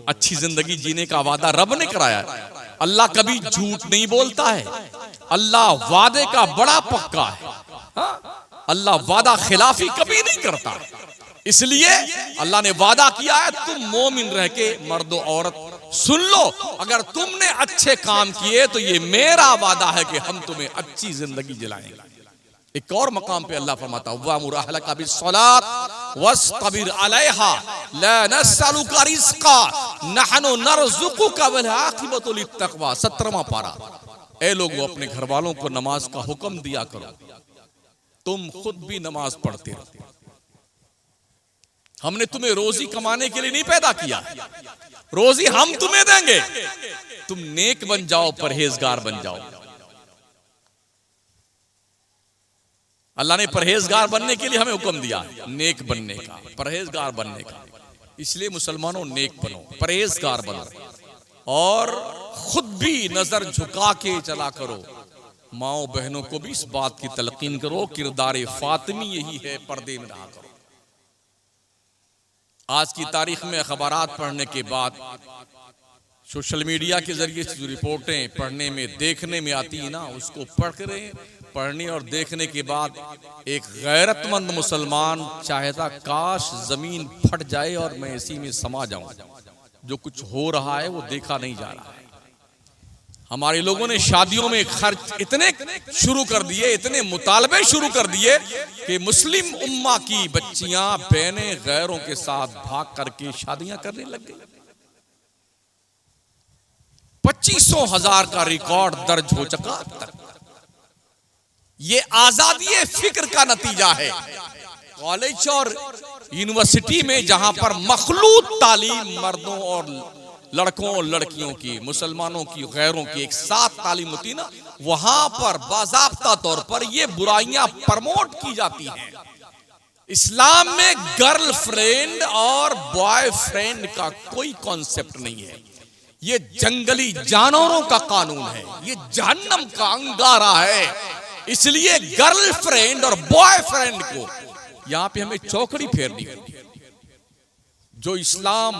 अच्छी जिंदगी जीने का वादा रब ने कराया। अल्लाह कभी झूठ नहीं बोलता है, अल्लाह वादे का बड़ा पक्का है। अल्लाह वादा खिलाफी कभी नहीं करता। इसलिए अल्लाह ने वादा किया है, तुम मोमिन रह के मर्द औरत सुन लो, अगर तुमने अच्छे काम किए तो ये मेरा वादा है कि हम तुम्हें अच्छी जिंदगी दिलाएंगे। एक और मकाम पे अल्लाह फरमाता है, वअमुर अहलका बिस्सलात वस्तबिर अलैहा ला नसअलुका रिज़्क़ा नहनु नरज़ुकुका वल आक़िबतु लित्तक़वा। 17वां पारा। ए लोगों, अपने घर वालों को नमाज का हुक्म दिया करो, तुम खुद भी नमाज पढ़ते रहो। हमने तुम्हें रोजी कमाने के लिए नहीं पैदा किया, रोजी हम तुम्हें देंगे। तुम नेक बन जाओ, परहेजगार बन जाओ। अल्लाह ने परहेजगार बनने के लिए हमें हुक्म दिया, नेक बनने का, परहेजगार बनने का। इसलिए मुसलमानों, नेक बनो, परहेजगार बनो और खुद भी नजर झुका के चला करो। माओ बहनों को भी इस बात की तलकीन करो, किरदार फातिमी यही है, पर्दे में रहा करो। आज की तारीख में अखबारात पढ़ने के बाद, सोशल मीडिया के जरिए जो रिपोर्टें पढ़ने में, देखने में आती है ना, उसको पढ़ने और देखने के बाद एक गैरतमंद मुसलमान चाहता काश जमीन फट जाए और मैं इसी में समा जाऊं। जो कुछ हो रहा है वो देखा नहीं जा रहा है। हमारे लोगों ने शादियों में खर्च इतने शुरू कर दिए, इतने मुतालबे शुरू कर दिए कि मुस्लिम उम्मा की बच्चियां, बहनें गैरों के साथ भाग करके शादियां करने लग गई। 25,000 का रिकॉर्ड दर्ज हो चुका अब तक। ये आजादी फिक्र का नतीजा है। कॉलेज और यूनिवर्सिटी में जहां पर मखलूत तालीम मर्दों और लड़कों और लड़कियों की, मुसलमानों की, गैरों की एक साथ तालीम होती ना, वहां पर बाज़ाब्ता तौर पर ये बुराइयां प्रमोट की जाती हैं। इस्लाम में गर्लफ्रेंड और बॉयफ्रेंड का कोई कॉन्सेप्ट नहीं है। ये जंगली जानवरों का कानून है, ये जहन्नम का अंगारा है। इसलिए गर्लफ्रेंड और बॉयफ्रेंड को यहां पे हमें चौकड़ी फेरनी होगी। जो इस्लाम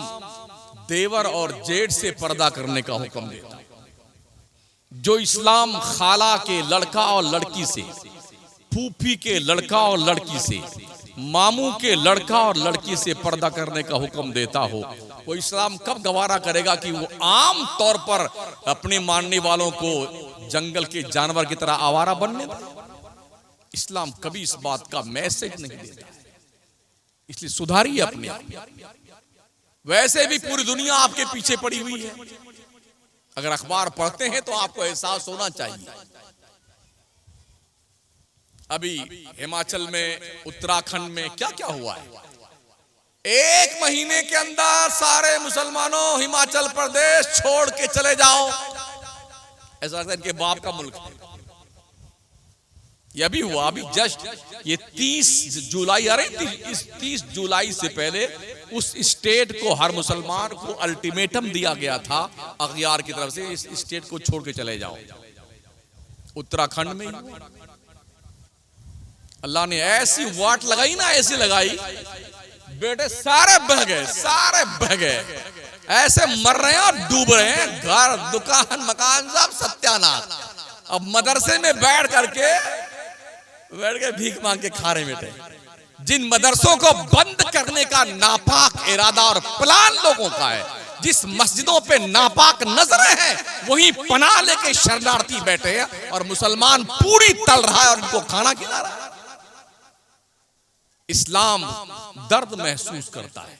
देवर और जेठ से पर्दा करने का हुक्म देता है, जो इस्लाम खाला के लड़का और लड़की से, फूफी के लड़का और लड़की से, मामू के लड़का और लड़की से पर्दा करने का हुक्म देता हो, वो इस्लाम कब गवारा करेगा कि वो आम तौर पर अपने मानने वालों को जंगल के जानवर की तरह आवारा बनने दे? इस्लाम कभी इस बात का मैसेज नहीं देता। इसलिए सुधारिए अपने आप। वैसे भी पूरी दुनिया आपके पीछे पड़ी हुई है। अगर अखबार पढ़ते हैं तो आपको एहसास होना चाहिए। अभी हिमाचल में, उत्तराखंड में क्या क्या हुआ है। 1 महीने के अंदर सारे मुसलमानों हिमाचल प्रदेश छोड़ के चले जाओ। ऐसा लगता है इनके बाप का मुल्क है। ये अभी हुआ, अभी जस्ट ये 30 जुलाई, अरे इस 30 जुलाई से पहले उस स्टेट को, हर मुसलमान को अल्टीमेटम दिया गया था अगयार की तरफ से, इस स्टेट को छोड़ के चले जाओ। उत्तराखंड में अल्लाह ने ऐसी वाट लगाई ना, ऐसी लगाई, बेटे सारे बह गए, सारे बह गए, ऐसे मर रहे हैं और डूब रहे हैं, घर दुकान मकान सब सत्यानाश। अब मदरसे में बैठ के भीख मांग के खा रहे बेटे। जिन मदरसों को बंद करने का नापाक इरादा और प्लान लोगों का है, जिस मस्जिदों पे नापाक नजरें हैं, वहीं पनाह लेके शरणार्थी बैठे हैं और मुसलमान पूरी तल रहा है और इनको खाना खिला रहा है। इस्लाम दर्द महसूस करता है।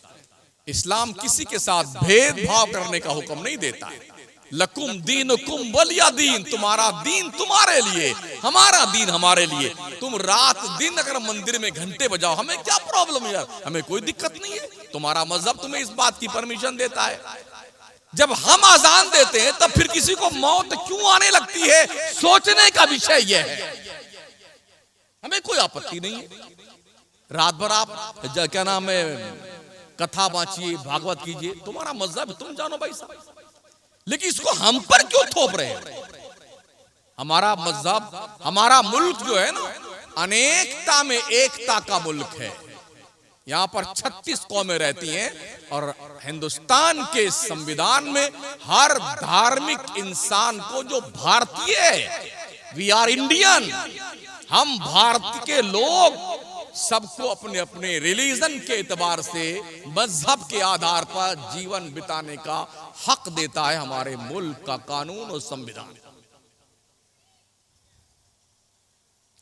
इस्लाम किसी के साथ भेदभाव करने का हुक्म नहीं देता है। लकुम दीनुकुम वलिया दीन, तुम्हारा दीन तुम्हारे लिए, हमारा दीन हमारे लिए। तुम रात दिन अगर मंदिर में घंटे बजाओ, हमें क्या प्रॉब्लम है यार, हमें कोई दिक्कत नहीं है। तुम्हारा मजहब तुम्हें इस बात की परमिशन देता है। जब हम अजान देते हैं तब फिर किसी को मौत क्यों आने लगती है, सोचने का विषय यह है। हमें कोई आपत्ति नहीं है, रात भर आप क्या नाम है कथा बांचिए, भागवत कीजिए, तुम्हारा मजहब तुम जानो भाई साहब। लेकिन इसको हम पर क्यों थोप रहे हैं? हमारा मजहब, हमारा मुल्क जो है ना, अनेकता में एकता का मुल्क है। यहाँ पर 36 कौमें रहती हैं और हिंदुस्तान के संविधान में हर धार्मिक इंसान को, जो भारतीय है, वी आर इंडियन, हम भारत के लोग, सबको अपने अपने रिलीजन के एतबार से, मजहब के आधार पर जीवन बिताने का हक देता है हमारे मुल्क का कानून और संविधान।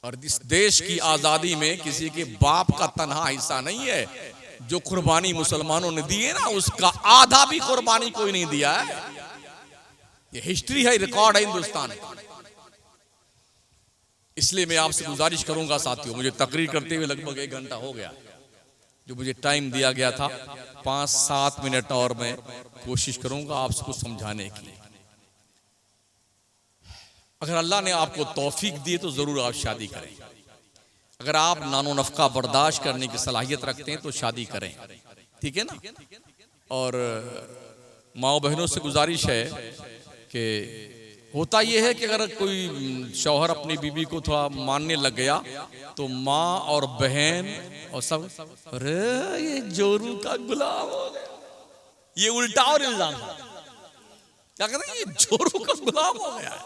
और इस देश की आजादी में किसी के बाप का तन्हा हिस्सा नहीं है। जो कुर्बानी मुसलमानों ने दी है ना, उसका आधा भी कुर्बानी कोई नहीं दिया है। ये हिस्ट्री है, रिकॉर्ड है हिंदुस्तान का। इसलिए मैं आपसे गुजारिश करूंगा साथियों, मुझे तकरीर करते हुए लगभग 1 घंटा हो गया, जो मुझे टाइम दिया गया था 5-7 मिनट और मैं कोशिश करूंगा आपको समझाने की। अगर अल्लाह ने आपको तौफीक दी तो जरूर आप शादी करें। अगर आप नानो नफका बर्दाश्त करने की सलाहियत रखते हैं तो शादी करें, ठीक है ना। और माओ बहनों से गुजारिश है कि होता यह है कि अगर कोई शौहर अपनी बीवी को थोड़ा मानने लग गया तो माँ और बहन और सब, अरे ये जोरू का गुलाम हो गया। ये उल्टा और इल्जाम है, क्या कहते हैं, ये जोरू का गुलाम हो गया।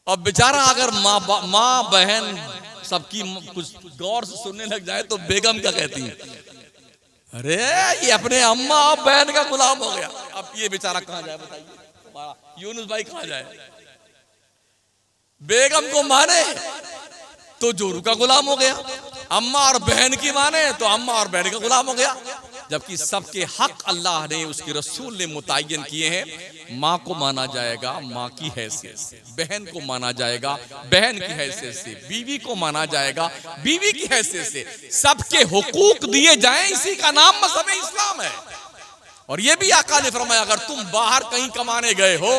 अब बेचारा अगर माँ बहन सबकी कुछ गौर से सुनने लग जाए तो बेगम क्या कहती है, अरे ये अपने अम्मा और बहन का गुलाम हो गया। अब ये बेचारा कहाँ जाए बताइए, यूनुस भाई कहाँ जाए? बेगम को माने तो जोरू का गुलाम हो गया, अम्मा और बहन की माने तो अम्मा और बहन का गुलाम हो गया। जबकि सबके हक अल्लाह ने, उसके रसूल ने मुतय्यन किए हैं। माँ को माना जाएगा माँ की हैसियत से, बहन को माना जाएगा बहन की हैसियत से, बीवी को माना जाएगा बीवी की हैसियत से। सबके हुकूक दिए जाएं, इसी का नाम मज़हब इस्लाम है। और ये भी आका ने फरमाया, अगर तुम बाहर कहीं कमाने गए हो,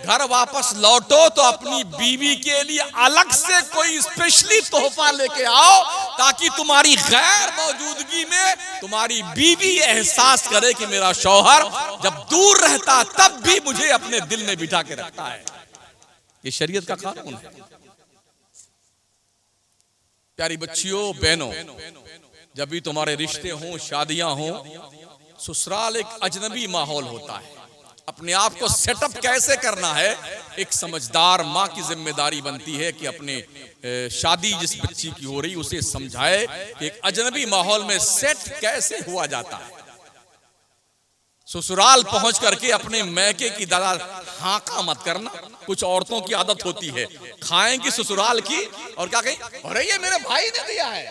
घर वापस लौटो तो अपनी बीवी के लिए अलग से कोई स्पेशली तोहफा लेके आओ, ताकि तुम्हारी गैर मौजूदगी में तुम्हारी बीवी एहसास करे कि मेरा शौहर जब दूर रहता तब भी मुझे अपने दिल में बिठा के रखता है। ये शरीयत का कानून है। प्यारी बच्चियों, बहनों, जब भी तुम्हारे रिश्ते हों, शादियां हों, ससुराल एक अजनबी माहौल होता है। अपने आप को सेटअप कैसे करना है, एक समझदार माँ की जिम्मेदारी बनती है कि अपने शादी जिस बच्ची की हो रही उसे समझाए कि एक अजनबी माहौल में सेट कैसे हुआ जाता है। ससुराल पहुंच करके अपने मैके की दादा हाँका मत करना। कुछ औरतों की आदत होती है, खाएंगी ससुराल की और क्या कहें, अरे ये मेरे भाई ने दिया है,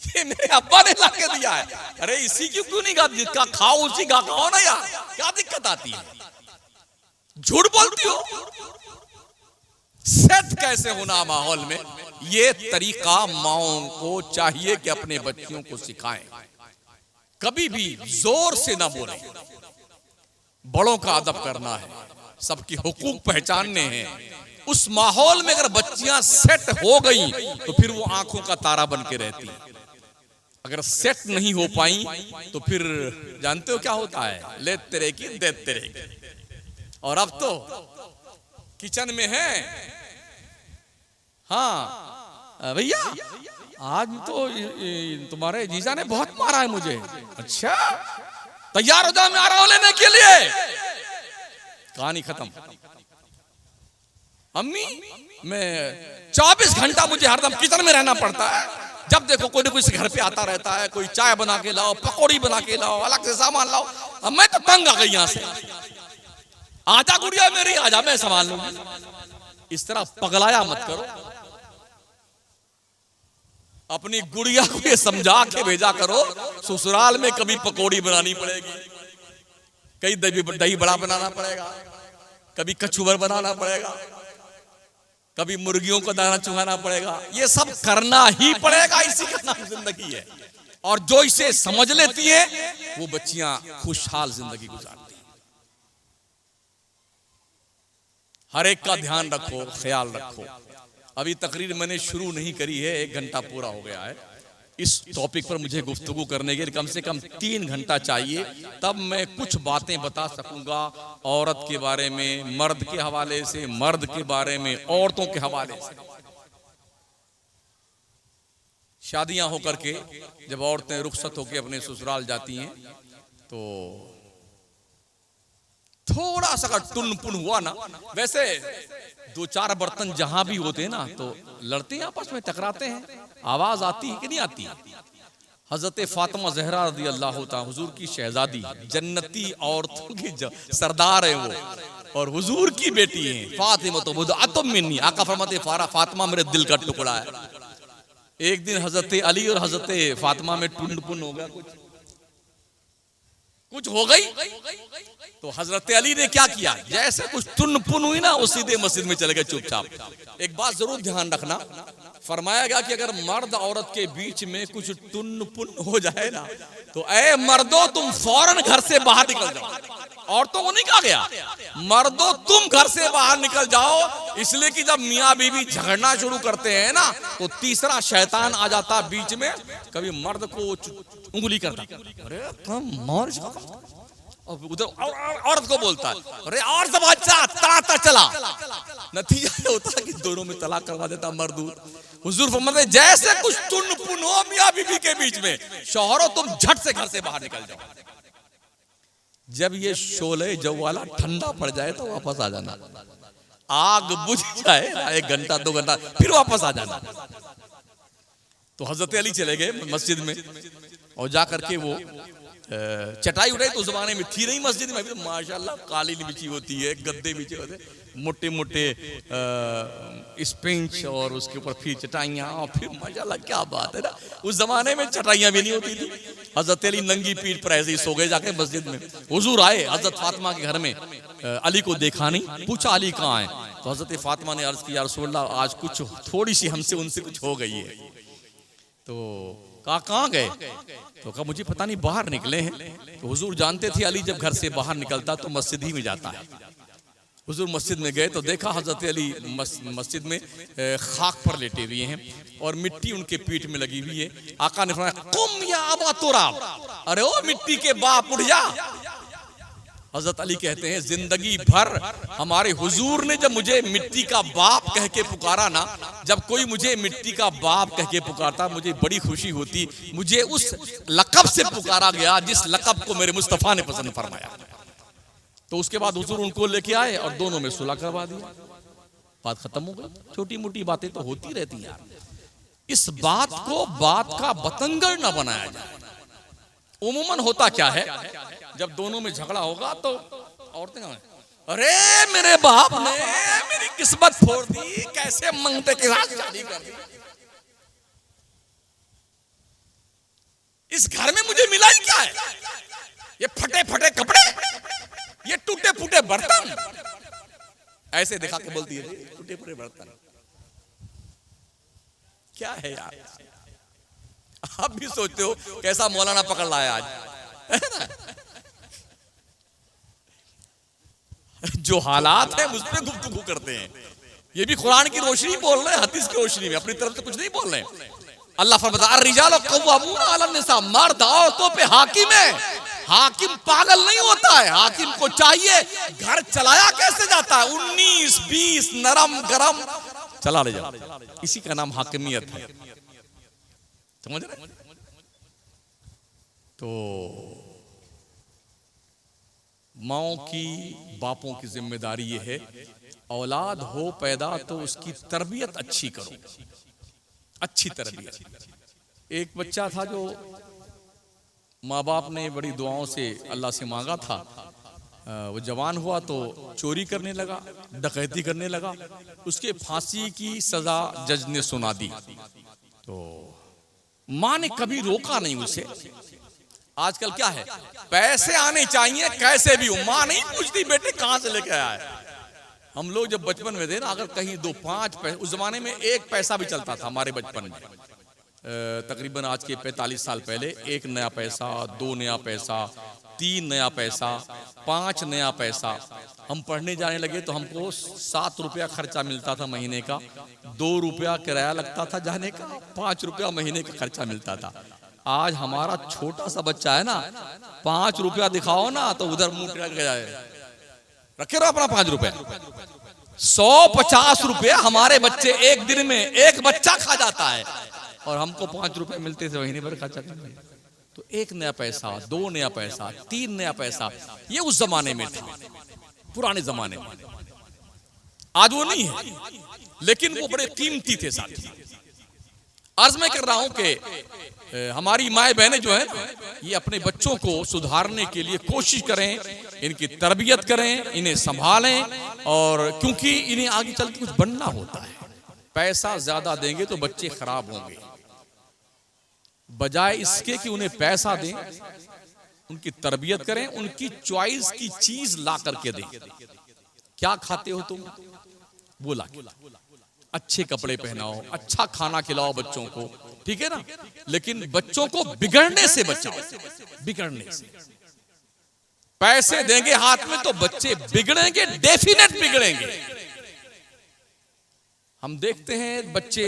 ये मेरे अब्बा ने ला के दिया है, अरे इसी की क्यों नहीं गा, जिसका खाओ उसी का खाओ ना यार, क्या दिक्कत आती है? झूठ बोलती हो। सेट कैसे होना माहौल में, ये तरीका माओं को चाहिए कि अपने बच्चियों को सिखाएं। कभी भी जोर से ना बोले, बड़ों का अदब करना है, सबकी हुकूक पहचानने हैं। उस माहौल में अगर बच्चियां सेट हो गई तो फिर वो आंखों का तारा बन के रहती। अगर सेट नहीं हो पाई तो फिर जानते हो क्या होता है, ले तेरे की दे तेरे की। और अब तो किचन में है, हाँ भैया आज तो तुम्हारे जीजा ने बहुत मारा है मुझे। अच्छा तैयार हो जाओ, मैं आ रहा हूं लेने के लिए। कहानी खत्म। अम्मी मैं 24 घंटा मुझे हरदम किचन में रहना पड़ता है, जब देखो कोई ना कोई घर पे आता रहता है, कोई चाय बना के लाओ, पकौड़ी बना के लाओ, अलग से सामान लाओ। अब मैं तो तंग आ गई यहां से, आजा गुड़िया मेरी आजा, मैं संभाल लूंगी। इस तरह पगलाया मत करो। अपनी गुड़िया को ये समझा के भेजा करो, ससुराल में कभी पकौड़ी बनानी पड़ेगी, कहीं दही बड़ा बनाना पड़ेगा, कभी कचुबर बनाना पड़ेगा, कभी मुर्गियों को दाना चुगाना पड़ेगा। ये सब करना ही पड़ेगा, इसी का नाम जिंदगी है। और जो इसे समझ लेती है वो बच्चियां खुशहाल जिंदगी गुजारती हैं। हर एक का ध्यान रखो, ख्याल रखो। अभी तकरीर मैंने शुरू नहीं करी है, 1 घंटा पूरा हो गया है। इस टॉपिक पर मुझे गुफ्तगू करने के लिए कम से कम 3 घंटा चाहिए, तब मैं कुछ बातें बता सकूंगा औरत के बारे में, मर्द के हवाले से, मर्द के बारे में, औरतों के हवाले से। शादियां होकर के जब औरतें रुखसत होकर अपने ससुराल जाती हैं तो थोड़ा सा अगर टुन पुन हुआ ना, वैसे 2-4 बर्तन जहां भी होते हैं ना तो लड़ते हैं, आपस में टकराते हैं, आवाज आती है कि नहीं आती। हजरत फातिमा ज़हरा रज़ी अल्लाह तआला हुजूर की शहजादी, जन्नती औरतों की सरदार है वो, और हुजूर की बेटी है फातिमा। तो बुदअतुम मिन्नी, आका फरमाते फातिमा मेरे दिल का टुकड़ा है। एक दिन हजरत अली और हजरत फातिमा में टुन पुन हो गया, कुछ हो गई। तो हजरत अली ने क्या किया, जैसे कुछ टुन पुन हुई ना, वो सीधे मस्जिद में चले गए चुपचाप। एक बात जरूर ध्यान रखना, फरमाया गया कि अगर मर्द औरत के बीच में कुछ टुन पुन हो जाए ना तो ऐ मर्दो तुम फौरन घर से बाहर निकल जाओ। औरतों को नहीं कहा गया, मर्दो तुम घर से बाहर निकल जाओ, इसलिए कि जब मियाँ बीवी झगड़ना शुरू करते हैं ना तो तीसरा शैतान आ जाता बीच में। कभी मर्द को उंगली करता, अरे कम उधर औरत को बोलता है, अरे और सब अच्छा तड़ाता चला। नतीजा ये होता है कि दोनों में तलाक करवा देता मर्द। हुजूर फरमाते जैसे कुछ टुन पुन हो मियां बीवी के बीच में, शौहरों तुम झट से घर से बाहर निकल जाओ। जब ये शोले जवाला ठंडा पड़ जाए तो वापस आ जाना, आग बुझ जाए 1 घंटा 2 घंटा फिर वापस आ जाना। तो हजरत अली चले गए मस्जिद में और जाकर के वो चटाई उठाई। तो उस जमाने में थी नहीं मस्जिद में, अभी तो माशाल्लाह कालीन बिछी होती है, गद्दे बिछे होते, मोटे मोटे स्पेंच और उसके ऊपर फिर चटाइयाँ, और फिर माशाल्लाह क्या बात है ना। उस जमाने में चटाइयाँ भी नहीं होती थी। हजरत अली नंगी पीठ पर ऐसे ही सो गए जाके मस्जिद में। हुजूर आए हजरत फातिमा के घर में, अली को देखा नहीं, पूछा अली कहाँ है। तो हजरत फातिमा ने अर्ज किया, या रसूलल्लाह आज कुछ थोड़ी सी हमसे उनसे कुछ हो गई है। तो कहाँ गए? तो कहा मुझे पता नहीं, बाहर निकले हैं। तो हुजूर जानते थे अली जब घर से बाहर निकलता तो मस्जिद ही में जाता है। हुजूर मस्जिद में गए तो देखा हजरत अली मस्जिद में खाक पर लेटे हुए हैं और मिट्टी उनके पीठ में लगी हुई है। आका ने फरमाया कुम या अबा तुराब, अरे ओ मिट्टी के बाप उठ जा। हजरत अली कहते हैं जिंदगी भर हमारे हुजूर ने जब मुझे मिट्टी का बाप कह के पुकारा ना, जब कोई मुझे मिट्टी का बाप कह के पुकारता मुझे बड़ी खुशी होती। मुझे उस लक़ब से पुकारा गया जिस लक़ब को मेरे मुस्तफ़ा ने पसंद फरमाया। तो उसके बाद हुजूर उनको लेके आए और दोनों में सुलह करवा दिया, बात खत्म हो गई। छोटी मोटी बातें तो होती रहती हैं। इस बात को बात का बतंगड़ न बनाया जाए। उमूमन होता क्या है, जब दोनों में झगड़ा होगा तो औरतें अरे मेरे बाप ने मेरी किस्मत फोड़ दी, कैसे मंगते के साथ शादी कर दी, इस घर में मुझे मिला ही क्या है, ये फटे फटे कपड़े, ये टूटे फूटे बर्तन, ऐसे दिखा के बोलती है टूटे फूटे बर्तन। क्या है यार, आप भी सोचते हो कैसा मौलाना पकड़ लाया आज। जो हालात है उस पर गुफ्तगू करते हैं। ये भी कुरान की रोशनी बोल रहे हैं, हदीस की रोशनी में, अपनी तरफ से कुछ नहीं बोल रहे हैं। अल्लाह फरमाता है अर्रिजालु कव्वामूना अलन निसा, मर्द औरतों पे हाकिम है। हाकिम पागल नहीं होता है, हाकिम को चाहिए घर चलाया कैसे जाता है, 19-20 नरम गरम चला ले जाओ, इसी का नाम हाकिमियत है। समझ रहे? तो माओ की बापों की जिम्मेदारी ये है, औलाद हो पैदा तो उसकी तरबियत अच्छी करो, अच्छी तरबियत। एक बच्चा था जो माँ बाप ने बड़ी दुआओं से अल्लाह से मांगा था, वो जवान हुआ तो चोरी करने लगा, डकैती करने लगा, उसके फांसी की सजा जज ने सुना दी। तो माँ ने कभी रोका नहीं उसे। आजकल क्या है, पैसे आने चाहिए कैसे भी हो, माँ नहीं पूछती बेटे कहां से लेके आया है। हम लोग जब बचपन में थे ना, अगर कहीं 2-5 पैसे, उस जमाने में 1 पैसा भी चलता था हमारे बचपन में, तकरीबन आज के 45 साल पहले 1 नया पैसा, 2 नया पैसा, 3 नया पैसा, 5 नया पैसा। हम पढ़ने जाने लगे तो हमको 7 रुपया खर्चा मिलता था महीने का, 2 रुपया किराया लगता था जाने का, 5 रुपया महीने का खर्चा मिलता था। आज हमारा छोटा सा बच्चा है ना, 5 रुपया दिखाओ ना तो उधर मुंह टिक जाए, रखे रहो अपना 5 रुपया। 150 रुपया हमारे बच्चे एक दिन में एक बच्चा खा जाता है, और हमको 5 रुपए मिलते थे महीने भर खर्चा करने। तो 1 नया पैसा, 2 नया पैसा, 3 नया पैसा, ये उस जमाने में था, पुराने जमाने में। आज वो नहीं है, लेकिन वो बड़े कीमती थे साथी। अर्ज में कर रहा हूं कि हमारी माए बहनें जो है ना, ये अपने बच्चों को सुधारने के लिए कोशिश करें, इनकी तरबियत करें, इन्हें संभालें, और क्योंकि इन्हें आगे चल के कुछ बनना होता है। पैसा ज्यादा देंगे तो बच्चे खराब होंगे, बजाय इसके कि उन्हें पैसा दें, उनकी तरबियत करें, उनकी चॉइस की चीज ला करके दें। क्या खाते हो तुम, वो ला, अच्छे कपड़े पहनाओ, अच्छा खाना खिलाओ बच्चों को, ठीक है ना, लेकिन बच्चों को बिगड़ने से बचाओ, बिगड़ने से। पैसे देंगे हाथ में तो बच्चे बिगड़ेंगे, डेफिनेट बिगड़ेंगे। हम देखते हैं बच्चे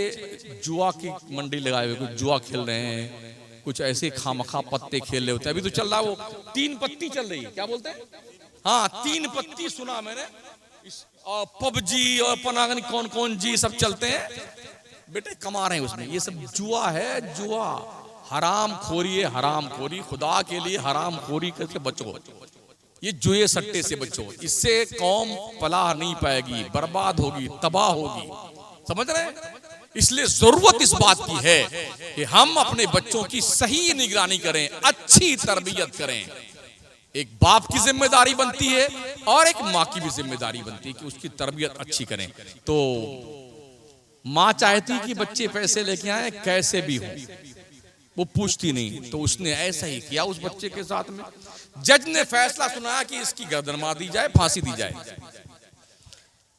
जुआ की मंडी लगाए हुए, कुछ जुआ खेल रहे हैं, कुछ ऐसे खामखा पत्ते खेल रहे होते हैं। अभी तो चल रहा वो 3 पत्ती चल रही है, क्या बोलते हैं, हाँ 3 पत्ती सुना मैंने, और पबजी और पनागनी कौन कौन जी सब चलते हैं, बेटे कमा रहे हैं उसमें। ये सब जुआ है, जुआ, हराम खोरी है, हराम खोरी, खुदा के लिए हराम खोरी करके बचो, ये जुए सट्टे से बचो, इससे कौम पलाह नहीं पाएगी, बर्बाद होगी, तबाह होगी। समझ रहे हैं? इसलिए जरूरत इस बात की है कि हम अपने बच्चों की सही निगरानी करें, अच्छी तरबियत करें। एक बाप की जिम्मेदारी बनती है और एक माँ की भी जिम्मेदारी बनती है कि उसकी तरबियत अच्छी करें। तो माँ चाहती कि बच्चे पैसे लेके आए कैसे भी हो, वो पूछती नहीं, तो उसने ऐसा ही किया उस बच्चे के साथ में। जज ने फैसला सुनाया कि इसकी गर्दन मार दी जाए, फांसी दी जाए।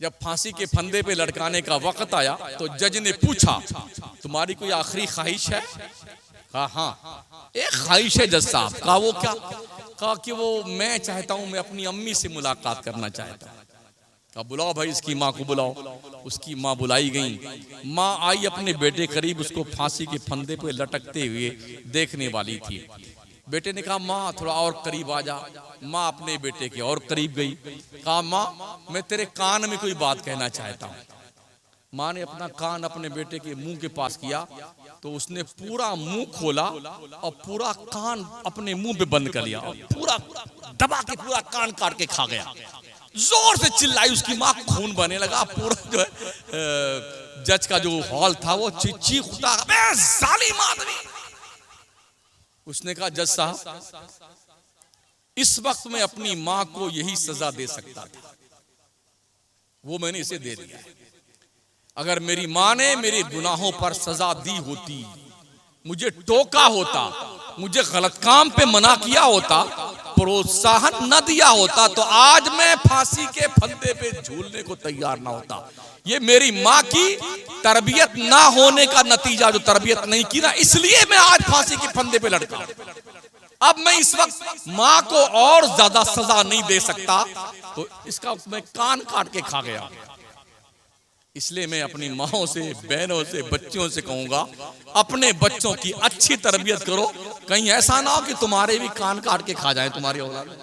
जब फांसी के फंदे पे लटकाने का वक्त आया तो जज ने पूछा, तुम्हारी कोई आखिरी ख्वाहिश है? कहा हाँ एक ख्वाहिश है जज साहब। कहा वो क्या? कहा कि वो मैं चाहता हूं, मैं अपनी अम्मी से मुलाकात करना चाहता हूं। कहा बुलाओ भाई इसकी माँ को बुलाओ। उसकी माँ बुलाई गई, माँ आई अपने बेटे करीब, उसको फांसी के फंदे पे लटकते हुए देखने वाली थी। बेटे ने कहा माँ थोड़ा और करीब आ जा। माँ अपने बेटे के और करीब गई, कहा माँ मैं तेरे कान में कोई बात कहना चाहता हूँ। माँ ने अपना कान अपने बेटे के मुंह के पास किया तो उसने पूरा मुंह खोला और पूरा कान अपने मुंह पे बंद कर लिया और पूरा दबा के पूरा कान काट के खा गया। जोर से चिल्लाई उसकी माँ, खून बहने लगा। पूरा जो है जज का जो हॉल था वो चीख उठा, जालिम आदमी। उसने कहा जज साहब इस वक्त मैं अपनी माँ को यही सजा दे सकता था, वो मैंने इसे दे दिया। अगर मेरी माँ ने मेरे गुनाहों पर सजा दी होती, मुझे टोका होता, मुझे गलत काम पे मना किया होता, प्रोत्साहन न दिया होता, तो आज मैं फांसी के फंदे पे झूलने को तैयार ना होता। ये मेरी माँ की तरबियत ना होने का नतीजा, जो तरबियत नहीं की ना, इसलिए मैं आज फांसी के फंदे पे लटका। अब मैं इस वक्त माँ को और ज्यादा सजा नहीं दे सकता, तो इसका मैं कान काट के खा गया। इसलिए मैं अपनी माँओं से, बहनों से, बच्चियों से कहूंगा, अपने बच्चों की अच्छी तरबियत करो। कहीं ऐसा ना हो कि तुम्हारे भी कान काट के खा जाए तुम्हारी औलाद।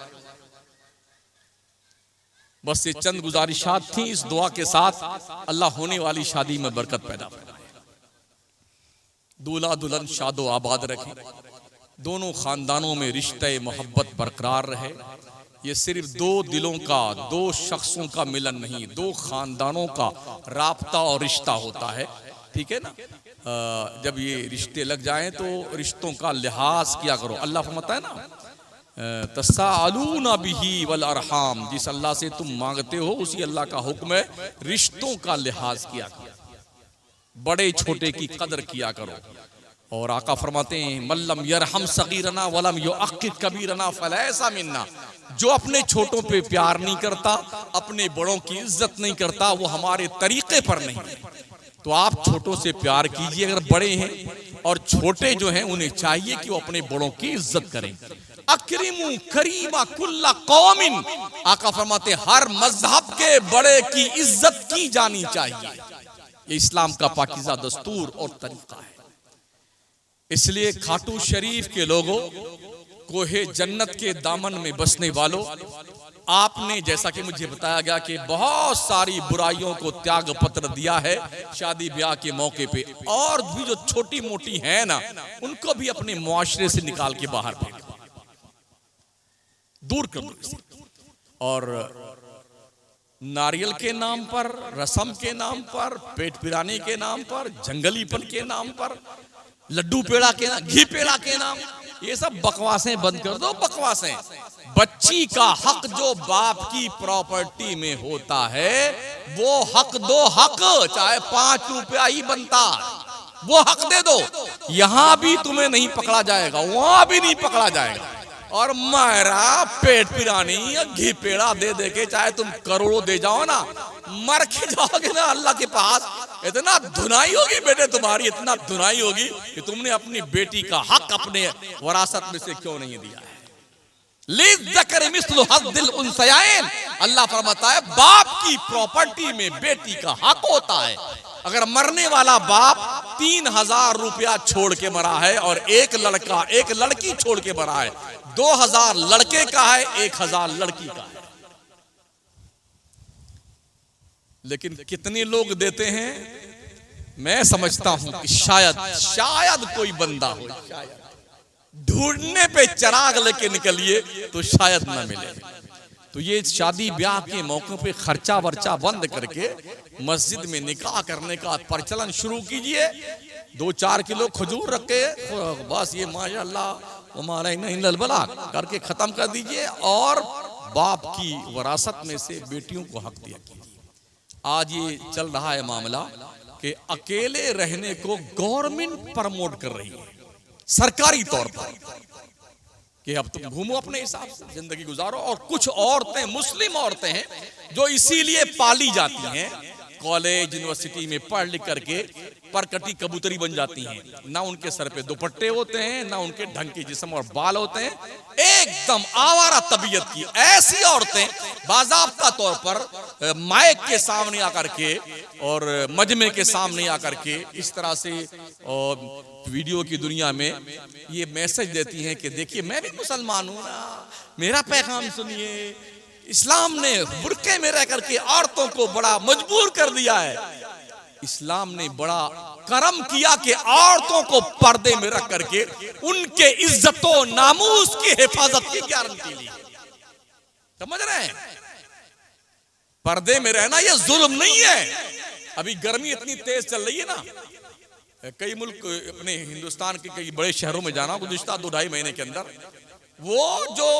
बस ये चंद गुजारिशात थी। इस दुआ के साथ अल्लाह होने वाली शादी में बरकत पैदा फरमाए, दूल्हा दुल्हन शादो आबाद रखे, दोनों खानदानों में रिश्ते मोहब्बत बरकरार रहे। ये सिर्फ दो दिलों का, दो शख्सों का मिलन नहीं, दो खानदानों का राब्ता और रिश्ता होता है। ठीक है ना? जब ये रिश्ते लग जाएं तो रिश्तों का लिहाज किया करो। अल्लाह फरमाता है ना, तसाअलूना बिही वल अरहाम, जिस अल्लाह से तुम मांगते हो उसी अल्लाह का हुक्म है रिश्तों का लिहाज किया करो, बड़े छोटे की कदर किया करो। और आका फरमाते हैं, मल्लम यरहम सगीरना वलम युअक्किर कबीरना फलैसा मिन्ना, जो अपने छोटों पे प्यार नहीं करता, अपने बड़ों की इज्जत नहीं करता, वो हमारे तरीके पर नहीं है। तो आप छोटों से प्यार कीजिए अगर बड़े हैं, और छोटे जो हैं उन्हें चाहिए कि वो अपने बड़ों की इज्जत करें। अकरिमु करीमा कुल्ला कौमिन, आका फरमाते हर मजहब के बड़े की इज्जत की जानी चाहिए। ये इस्लाम का पाकीज़ा दस्तूर और तरीका है। इसलिए खाटू शरीफ के लोगों, कोहे जन्नत के दामन में बसने वालों, आपने जैसा कि मुझे बताया गया कि बहुत सारी बुराइयों को त्याग पत्र दिया है शादी ब्याह के मौके पे, और भी जो छोटी मोटी है ना, उनको भी अपने मुआशरे से निकाल के बाहर फेंको, दूर कर दो। और नारियल के नाम पर, रसम के नाम पर, पेट पिराने के नाम पर, जंगलीपन के नाम पर, लड्डू पेड़ा के नाम, घी पेड़ा के नाम, ये सब बकवासें बंद कर दो। बकवासें, बच्ची का हक जो बाप की प्रॉपर्टी में होता है वो हक दो। हक चाहे 5 रुपया ही बनता, वो हक दे दो। यहां भी तुम्हें नहीं पकड़ा जाएगा, वहां भी नहीं पकड़ा जाएगा। और मेरा पेट पिरानी या घी पेड़ा दे दे के चाहे तुम करोड़ों दे जाओ ना, मर के जाओगे ना अल्लाह के पास, इतना धुनाई होगी बेटे तुम्हारी, इतना धुनाई होगी कि तुमने अपनी बेटी का हक अपने वरासत में से क्यों नहीं दिया है। लिज़्ज़करि मिस्लु हज़्ज़िल उन्सयैन, अल्लाह फरमाता है बाप की प्रॉपर्टी में बेटी का हक होता है। अगर मरने वाला बाप 3000 रुपया छोड़ के मरा है और एक लड़का एक लड़की छोड़ के मरा है, 2000 लड़के का है, 1000 लड़की का है। लेकिन कितने लोग देते हैं? मैं समझता हूं कि शायद कोई बंदा हो, शायद ढूंढने पे चिराग लेके निकलिए तो शायद ना मिले। तो ये शादी ब्याह के मौकों पे खर्चा वर्चा बंद करके मस्जिद में निकाह करने का प्रचलन शुरू कीजिए। 2-4 किलो खजूर रख के बस ये माशाअल्लाह हमारा नहीं बला करके खत्म कर दीजिए, और बाप की वरासत में से बेटियों को हक दिया कीजिए। आज ये चल रहा है मामला कि अकेले रहने को गवर्नमेंट प्रमोट कर रही है सरकारी तौर पर, कि अब तुम घूमो अपने हिसाब से जिंदगी गुजारो। और कुछ औरतें, मुस्लिम औरतें हैं जो इसीलिए पाली जाती हैं, कॉलेज यूनिवर्सिटी में पढ़ लिख करके परकटी कबूतरी बन जाती हैं। ना उनके सर पे दुपट्टे होते हैं, ना उनके ढंग के जिस्म और बाल होते हैं, एकदम आवारा तबीयत की ऐसी औरतें बाज़ाब्ता तौर पर माइक के सामने आकर के और मजमे के सामने आकर के इस तरह से और वीडियो की दुनिया में ये मैसेज देती हैं कि देखिए मैं भी मुसलमान हूं ना, मेरा पैगाम सुनिए। इस्लाम ने बुर्के में रह करके औरतों को बड़ा मजबूर कर दिया है। इस्लाम ने बड़ा करम किया कि औरतों को पर्दे में रख करके उनके इज्जतों नामूस की हिफाजत की गारंटी ली। समझ रहे हैं? पर्दे में रहना ये जुल्म नहीं है। अभी गर्मी इतनी तेज चल रही है ना, कई मुल्क अपने हिंदुस्तान के कई बड़े शहरों में जाना गुज़िश्ता 2-2.5 महीने के अंदर, वो जो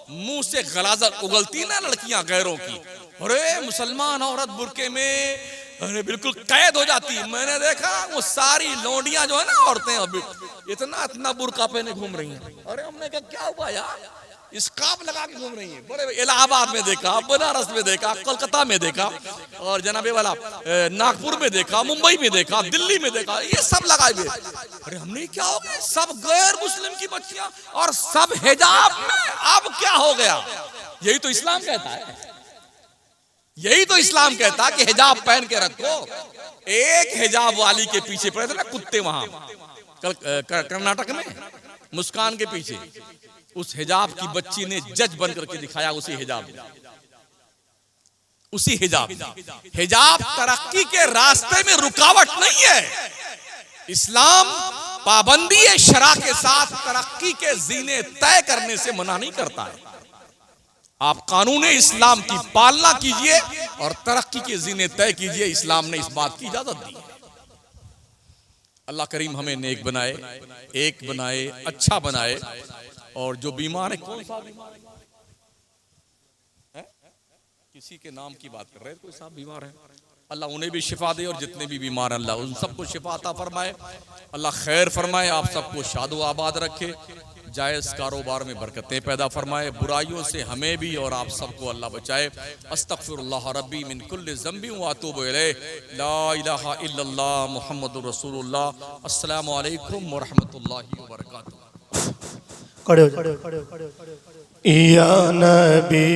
मुंह से गलाजत उगलती ना लड़कियां गैरों की, अरे मुसलमान औरत बुर्के में, अरे बिल्कुल कैद हो जाती। मैंने देखा वो सारी लौंडियां जो है ना औरतें अभी इतना बुर्का पहने घूम रही हैं। अरे हमने कहा क्या हुआ यार, स्कार्फ लगा के घूम रही हैं। बड़े इलाहाबाद में देखा, बनारस में देखा, कोलकाता में देखा, और जनाबे वाला नागपुर में देखा, मुंबई में देखा, दिल्ली में देखा, ये सब लगाए हुए। अरे हमने क्या हो गया, सब गैर मुस्लिम की बच्चियां और सब हिजाब में, अब क्या हो गया? यही तो इस्लाम कहता है, यही तो इस्लाम कहता कि हिजाब पहन के रखो। एक हिजाब वाली के पीछे पड़े थे ना कुत्ते, वहां कर्नाटक में मुस्कान के पीछे, उस हिजाब की बच्ची ने जज बन करके दिखाया, उसी हिजाब, उसी हिजाब। हिजाब तरक्की के रास्ते में रुकावट नहीं है। इस्लाम पाबंदी शरा के साथ तरक्की के जीने तय करने से मना नहीं करता है। आप कानून इस्लाम की पालना कीजिए और तरक्की के जीने तय कीजिए, इस्लाम ने इस बात की इजाजत दी है। अल्लाह करीम हमें नेक बनाए, एक बनाए, अच्छा बनाए। और जो बीमार है, कौन सा बीमार है? किसी के नाम की बात कर रहे हैं, कोई साहब बीमार है, अल्लाह उन्हें भी शिफा दे, और जितने भी बीमार हैं अल्लाह उन सबको शिफा अता फरमाए। अल्लाह खैर फरमाए, आप सबको शादो आबाद रखे, जायज़ कारोबार में बरकतें पैदा फरमाए, बुराइयों से हमें भी और आप सबको अल्लाह बचाए। अस्तगफिरुल्लाह रब्बी मिन कुल्लि ज़ंबि व अतूबु इलैह। ला इलाहा इल्लल्लाह मुहम्मदुर रसूलुल्लाह। अस्सलामु अलैकुम व रहमतुल्लाहि व बरकातुहू।
खड़े हो जाओ। या नबी।